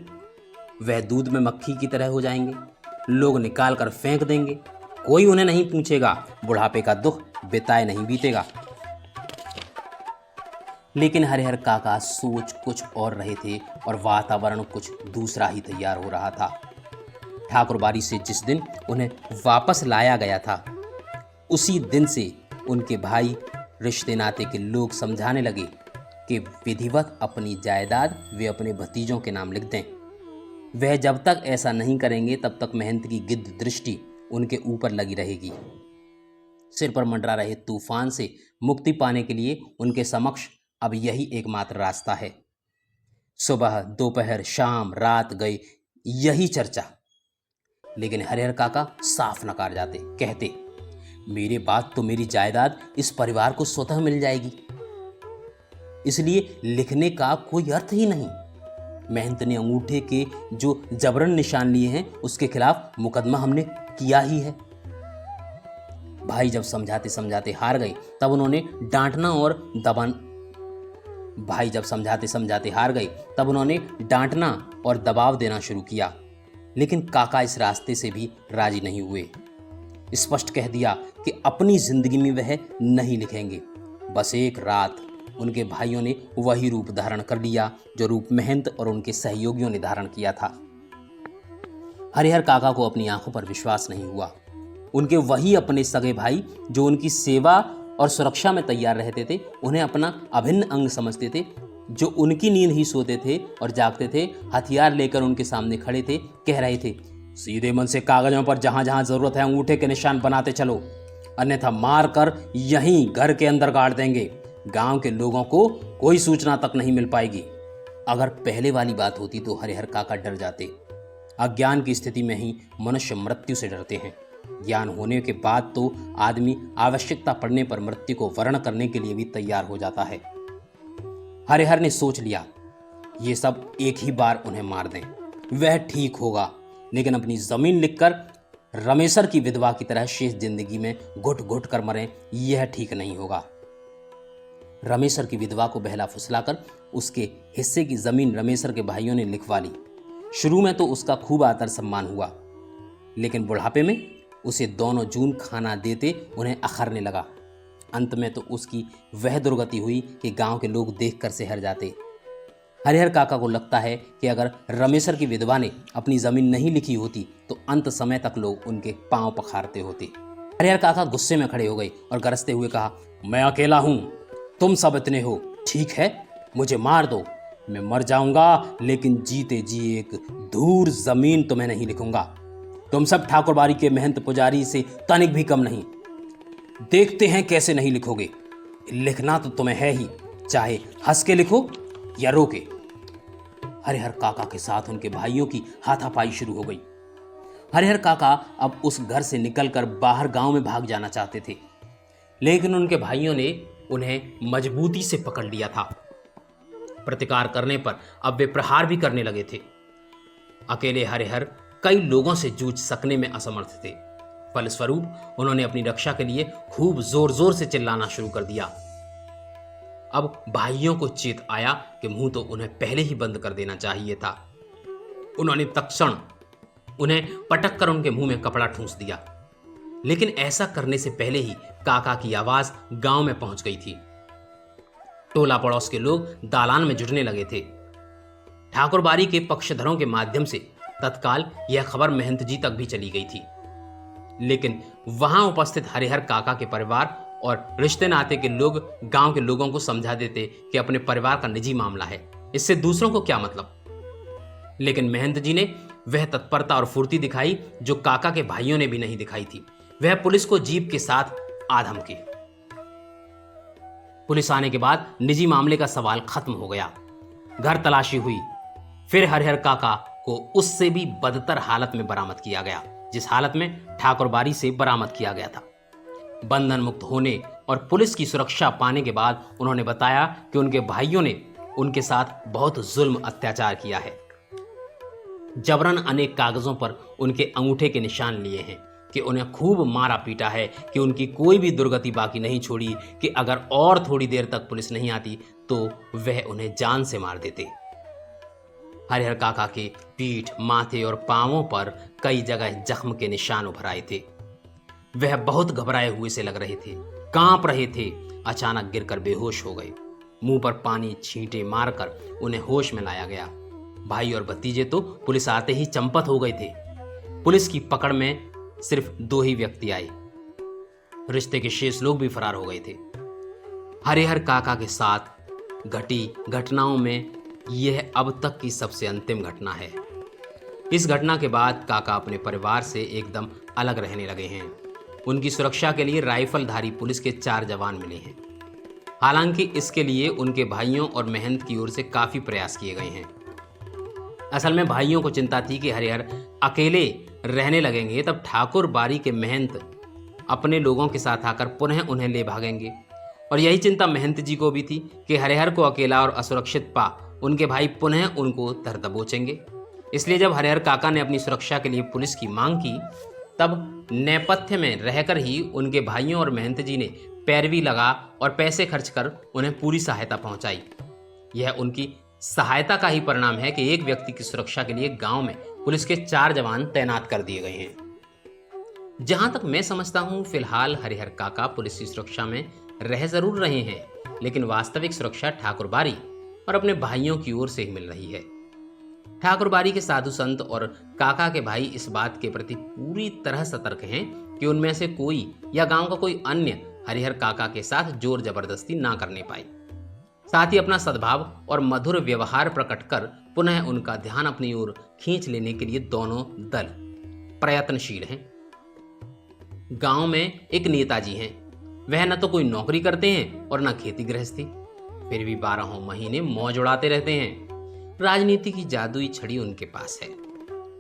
वह दूध में मक्खी की तरह हो जाएंगे। लोग निकाल कर फेंक देंगे। कोई उन्हें नहीं पूछेगा। बुढ़ापे का दुख बिताए नहीं बीतेगा। लेकिन हरिहर काका सोच कुछ और रहे थे और वातावरण कुछ दूसरा ही तैयार हो रहा था। ठाकुरबाड़ी से जिस दिन उन्हें वापस लाया गया था, उसी दिन से उनके भाई, रिश्ते नाते के लोग समझाने लगे कि विधिवत अपनी जायदाद वे अपने भतीजों के नाम लिख दें। वह जब तक ऐसा नहीं करेंगे तब तक महंत की गिद्ध दृष्टि उनके ऊपर लगी रहेगी। सिर पर मंडरा रहे तूफान से मुक्ति पाने के लिए उनके समक्ष अब यही एकमात्र रास्ता है। सुबह, दोपहर, शाम, रात गए यही चर्चा। लेकिन हरिहर काका साफ नकार जाते, कहते, मेरे बाद तो मेरी जायदाद इस परिवार को स्वतः मिल जाएगी, इसलिए लिखने का कोई अर्थ ही नहीं। महंत ने अंगूठे के जो जबरन निशान लिए हैं उसके खिलाफ मुकदमा हमने किया ही है। भाई जब समझाते समझाते हार गए तब उन्होंने डांटना और दबाव देना शुरू किया। लेकिन काका इस रास्ते से भी राजी नहीं हुए। स्पष्ट कह दिया कि अपनी जिंदगी में वह नहीं लिखेंगे। बस एक रात उनके भाइयों ने वही रूप धारण कर लिया जो रूप महंत और उनके सहयोगियों ने धारण किया था। हरिहर काका को अपनी आंखों पर विश्वास नहीं हुआ। उनके वही अपने सगे भाई जो उनकी सेवा और सुरक्षा में तैयार रहते थे, उन्हें अपना अभिन्न अंग समझते थे, जो उनकी नींद ही सोते थे और जागते थे, हथियार लेकर उनके सामने खड़े थे, कह रहे थे, सीधे मन से कागजों पर जहां जहां जरूरत है अंगूठे के निशान बनाते चलो, अन्यथा मार कर यहीं घर के अंदर गाड़ देंगे। गांव के लोगों को कोई सूचना तक नहीं मिल पाएगी। अगर पहले वाली बात होती तो हरिहर काका डर जाते। अज्ञान की स्थिति में ही मनुष्य मृत्यु से डरते हैं। ज्ञान होने के बाद तो आदमी आवश्यकता पड़ने पर मृत्यु को वर्ण करने के लिए भी तैयार हो जाता है। हरिहर ने सोच लिया, ये सब एक ही बार उन्हें मार दें, वह ठीक होगा, लेकिन अपनी जमीन लिखकर रमेशर की विधवा की तरह शेष जिंदगी में घुट घुट कर मरें, यह ठीक नहीं होगा। रमेशर की विधवा को बहला फुसलाकर उसके हिस्से की जमीन रमेशर के भाइयों ने लिखवा ली। शुरू में तो उसका खूब आदर सम्मान हुआ, लेकिन बुढ़ापे में उसे दोनों जून खाना देते उन्हें अखरने लगा। अंत में तो उसकी वह दुर्गति हुई कि गांव के लोग देखकर सिहर जाते। हरिहर काका को लगता है कि अगर रमेशर की विधवा ने अपनी जमीन नहीं लिखी होती तो अंत समय तक लोग उनके पांव पखारते होते। हरिहर काका गुस्से में खड़े हो गए और गरजते हुए कहा, मैं अकेला हूं, तुम सब इतने हो, ठीक है, मुझे मार दो, मैं मर जाऊंगा, लेकिन जीते जी एक धूर जमीन तुम्हें नहीं लिखूंगा। तुम सब ठाकुरबाड़ी के महंत पुजारी से तनिक भी कम नहीं। देखते हैं कैसे नहीं लिखोगे। लिखना तो तुम्हें है ही, चाहे हंस के लिखो या रो के। हरिहर काका के साथ उनके भाइयों की हाथापाई शुरू हो गई। हरिहर काका अब उस घर से निकलकर बाहर गांव में भाग जाना चाहते थे, लेकिन उनके भाइयों ने उन्हें मजबूती से पकड़ लिया था। प्रतिकार करने पर अब वे प्रहार भी करने लगे थे। अकेले हरिहर कई लोगों से जूझ सकने में असमर्थ थे। फलस्वरूप उन्होंने अपनी रक्षा के लिए खूब जोर जोर से चिल्लाना शुरू कर दिया। अब भाइयों को चेत आया कि मुंह तो उन्हें पहले ही बंद कर देना चाहिए था। उन्होंने तत्क्षण उन्हें पटक कर उनके मुंह में कपड़ा ठूंस दिया, लेकिन ऐसा करने से पहले ही काका की आवाज गांव में पहुंच गई थी। टोला पड़ोस के लोग दालान में जुटने लगे थे। ठाकुरबाड़ी के पक्षधरों के माध्यम से तत्काल यह खबर महंत जी तक भी चली गई थी, लेकिन वहां उपस्थित हरिहर काका के परिवार और रिश्ते नाते के लोग गांव के लोगों को समझा देते कि अपने परिवार का निजी मामला है, इससे दूसरों को क्या मतलब। लेकिन महंत जी ने वह तत्परता और फुर्ती दिखाई जो काका के भाइयों ने भी नहीं दिखाई थी। वह पुलिस को जीप के साथ आ धमके। पुलिस आने के बाद निजी मामले का सवाल खत्म हो गया। घर तलाशी हुई, फिर हरिहर काका को उससे भी बदतर हालत में बरामद किया गया, जिस हालत में ठाकुरबाड़ी से बरामद किया गया था। बंधन मुक्त होने और पुलिस की सुरक्षा पाने के बाद उन्होंने बताया कि उनके भाइयों ने उनके साथ बहुत जुल्म अत्याचार किया है। जबरन अनेक कागजों पर उनके अंगूठे के निशान लिए हैं, कि उन्हें खूब मारा पीटा है, कि उनकी कोई भी दुर्गति बाकी नहीं छोड़ी, कि अगर और थोड़ी देर तक पुलिस नहीं आती तो वह उन्हें जान से मार देते। हरिहर काका के पीठ, माथे और पांवों पर कई जगह जख्म के निशान उभर आए थे। वह बहुत घबराए हुए से लग रहे थे, कांप रहे थे। अचानक गिरकर बेहोश हो गए। मुंह पर पानी छींटे मारकर उन्हें होश में लाया गया। भाई और भतीजे तो पुलिस आते ही चंपत हो गए थे। पुलिस की पकड़ में सिर्फ 2 ही व्यक्ति आए, रिश्ते के शेष लोग भी फरार हो गए थे। हरिहर काका के साथ घटी घटनाओं में यह अब तक की सबसे अंतिम घटना है। इस घटना के बाद काका अपने परिवार से एकदम अलग रहने लगे हैं। उनकी सुरक्षा के लिए राइफलधारी पुलिस के 4 जवान मिले हैं। हालांकि इसके लिए उनके भाइयों और महंत की ओर से काफी प्रयास किए गए हैं। असल में भाइयों को चिंता थी कि हरिहर अकेले रहने लगेंगे तब ठाकुरबाड़ी के महंत अपने लोगों के साथ आकर पुनः उन्हें ले भागेंगे, और यही चिंता महंत जी को भी थी कि हरिहर को अकेला और असुरक्षित पा उनके भाई पुनः उनको धर दबोचेंगे। इसलिए जब हरिहर काका ने अपनी सुरक्षा के लिए पुलिस की मांग की, तब नेपथ्य में रहकर ही उनके भाइयों और महंत जी ने पैरवी लगा और पैसे खर्च कर उन्हें पूरी सहायता पहुंचाई। यह उनकी सहायता का ही परिणाम है कि एक व्यक्ति की सुरक्षा के लिए गांव में पुलिस के 4 जवान तैनात कर दिए गए हैं। जहां तक मैं समझता हूं, फिलहाल हरिहर काका पुलिस की सुरक्षा में रह जरूर रहे हैं, लेकिन वास्तविक सुरक्षा ठाकुरबाड़ी और अपने भाइयों की ओर से ही मिल रही है। ठाकुरबाड़ी के साधु संत और काका के भाई इस बात के प्रति पूरी तरह सतर्क हैं कि उनमें से कोई या गांव का कोई अन्य हरिहर काका के साथ जोर जबरदस्ती ना करने पाए। साथ ही अपना सद्भाव और मधुर व्यवहार प्रकट कर पुनः उनका ध्यान अपनी ओर खींच लेने के लिए दोनों दल प्रयत्नशील हैं। गांव में एक नेताजी हैं। वह न तो कोई नौकरी करते हैं और न खेती गृहस्थी, फिर भी 12 महीने मौज उड़ाते रहते हैं। राजनीति की जादुई छड़ी उनके पास है।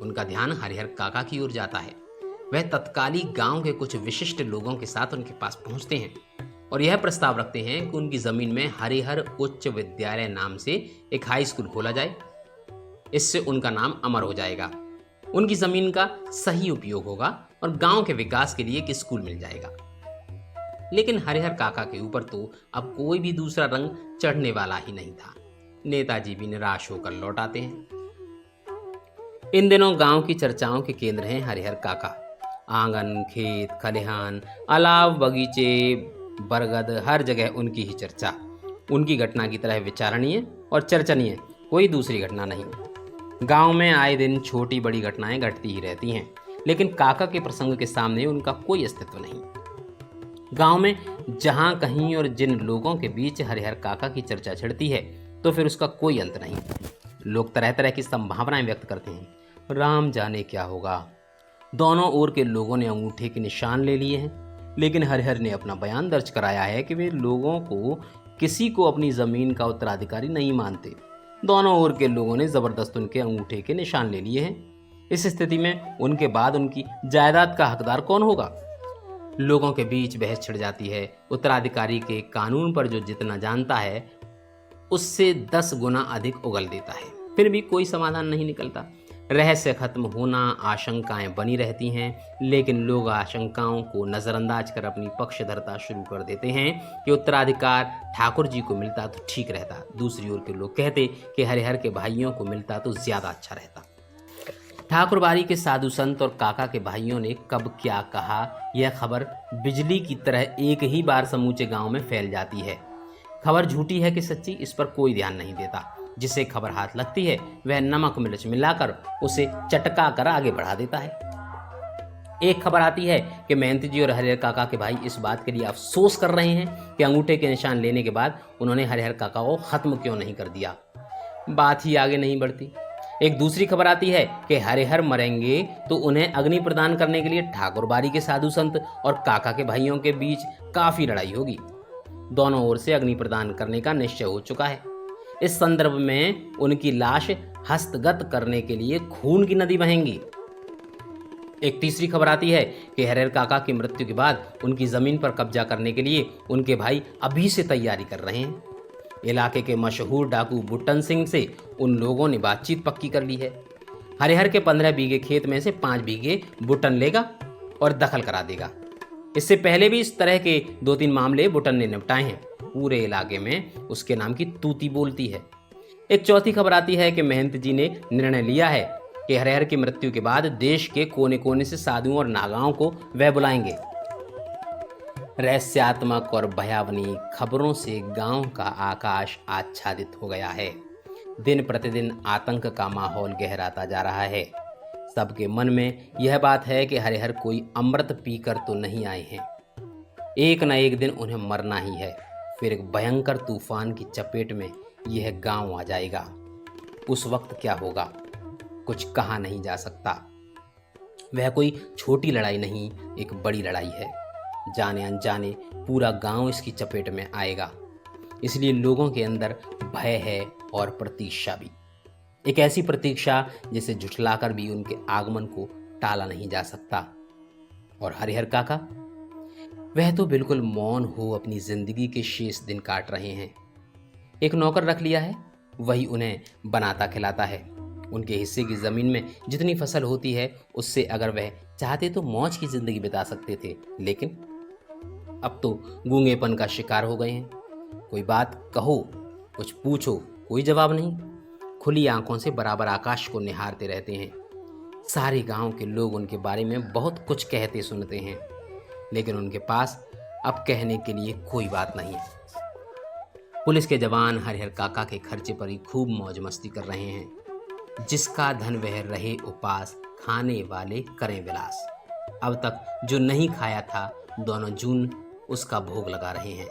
उनका ध्यान हरिहर काका की ओर जाता है। वह तत्कालीन गांव के कुछ विशिष्ट लोगों के साथ उनके पास पहुंचते हैं और यह प्रस्ताव रखते हैं कि उनकी जमीन में हरिहर उच्च विद्यालय नाम से एक हाई स्कूल खोला जाए। इससे उनका नाम अमर हो जाएगा, उनकी जमीन का सही उपयोग होगा और गांव के विकास के लिए एक स्कूल मिल जाएगा। लेकिन हरिहर काका के ऊपर तो अब कोई भी दूसरा रंग चढ़ने वाला ही नहीं था। नेताजी भी निराश होकर लौट आते हैं। इन दिनों गांव की चर्चाओं के केंद्र हैं हरिहर काका। आंगन, खेत, खलिहान, अलाव, बगीचे, बरगद, हर जगह उनकी ही चर्चा। उनकी घटना की तरह विचारणीय और चर्चनीय कोई दूसरी घटना नहीं। गांव में आए दिन छोटी बड़ी घटनाएं घटती ही रहती हैं, लेकिन काका के प्रसंग के सामने उनका कोई अस्तित्व नहीं। गांव में जहां कहीं और जिन लोगों के बीच हरिहर काका की चर्चा छिड़ती है तो फिर उसका कोई अंत नहीं। लोग तरह तरह की संभावनाएं व्यक्त करते हैं। राम जाने क्या होगा। दोनों ओर के लोगों ने अंगूठे के निशान ले लिए हैं, लेकिन हरिहर ने अपना बयान दर्ज कराया है कि वे लोगों को किसी को अपनी जमीन का उत्तराधिकारी नहीं मानते। दोनों ओर के लोगों ने जबरदस्त उनके अंगूठे के निशान ले लिए हैं। इस स्थिति में उनके बाद उनकी जायदाद का हकदार कौन होगा? लोगों के बीच बहस छिड़ जाती है। उत्तराधिकारी के कानून पर जो जितना जानता है उससे 10 गुना अधिक उगल देता है, फिर भी कोई समाधान नहीं निकलता। रहस्य खत्म होना, आशंकाएं बनी रहती हैं, लेकिन लोग आशंकाओं को नज़रअंदाज कर अपनी पक्षधरता शुरू कर देते हैं कि उत्तराधिकार ठाकुर जी को मिलता तो ठीक रहता। दूसरी ओर के लोग कहते कि हरिहर के भाइयों को मिलता तो ज़्यादा अच्छा रहता। ठाकुरबाड़ी के साधु संत और काका के भाइयों ने कब क्या कहा, यह खबर बिजली की तरह एक ही बार समूचे गांव में फैल जाती है। खबर झूठी है कि सच्ची, इस पर कोई ध्यान नहीं देता। जिसे खबर हाथ लगती है वह नमक मिर्च मिलाकर उसे चटका कर आगे बढ़ा देता है। एक खबर आती है कि मेहनत जी और हरिहर काका के भाई इस बात के लिए अफसोस कर रहे हैं कि अंगूठे के निशान लेने के बाद उन्होंने हरिहर काका को खत्म क्यों नहीं कर दिया। बात ही आगे नहीं बढ़ती। एक दूसरी खबर आती है कि हरिहर मरेंगे तो उन्हें अग्नि प्रदान करने के लिए ठाकुरबाड़ी के साधु संत और काका के भाइयों के बीच काफी लड़ाई होगी। दोनों ओर से अग्नि प्रदान करने का निश्चय हो चुका है। इस संदर्भ में उनकी लाश हस्तगत करने के लिए खून की नदी बहेंगी। एक तीसरी खबर आती है कि हरिहर काका की मृत्यु के बाद उनकी जमीन पर कब्जा करने के लिए उनके भाई अभी से तैयारी कर रहे हैं। इलाके के मशहूर डाकू बुट्टन सिंह से उन लोगों ने बातचीत पक्की कर ली है। हरिहर के 15 बीघे खेत में से 5 बीघे बुट्टन लेगा और दखल करा देगा। इससे पहले भी इस तरह के 2-3 मामले बुट्टन ने निपटाए हैं। पूरे इलाके में उसके नाम की तूती बोलती है। एक चौथी खबर आती है कि महंत जी ने निर्णय लिया है कि हरिहर की मृत्यु के बाद देश के कोने कोने से साधुओं और नागाओं को वह बुलाएंगे। रहस्यात्मक और भयावनी खबरों से गांव का आकाश आच्छादित हो गया है। दिन प्रतिदिन आतंक का माहौल गहराता जा रहा है। सबके मन में यह बात है कि हरिहर कोई अमृत पीकर तो नहीं आए हैं। एक न एक दिन उन्हें मरना ही है। फिर एक भयंकर तूफान की चपेट में यह गांव आ जाएगा। उस वक्त क्या होगा कुछ कहा नहीं जा सकता। वह कोई छोटी लड़ाई नहीं, एक बड़ी लड़ाई है। जाने अनजाने पूरा गांव इसकी चपेट में आएगा। इसलिए लोगों के अंदर भय है और प्रतीक्षा भी। एक ऐसी प्रतीक्षा जिसे झुठलाकर भी उनके आगमन को टाला नहीं जा सकता। और हरिहर काका, वह तो बिल्कुल मौन हो अपनी जिंदगी के शेष दिन काट रहे हैं। एक नौकर रख लिया है, वही उन्हें बनाता खिलाता है। उनके हिस्से की जमीन में जितनी फसल होती है उससे अगर वह चाहते तो मौज की जिंदगी बिता सकते थे, लेकिन अब तो गूंगेपन का शिकार हो गए हैं। कोई बात कहो, कुछ पूछो, कोई जवाब नहीं। खुली आंखों से बराबर आकाश को निहारते रहते हैं। सारे गांव के लोग उनके बारे में बहुत कुछ कहते सुनते हैं, लेकिन उनके पास अब कहने के लिए कोई बात नहीं है। पुलिस के जवान हरिहर काका के खर्चे पर ही खूब मौज मस्ती कर रहे हैं। जिसका धन वह रहे उपास, खाने वाले करें विलास। अब तक जो नहीं खाया था दोनों जून उसका भोग लगा रहे हैं।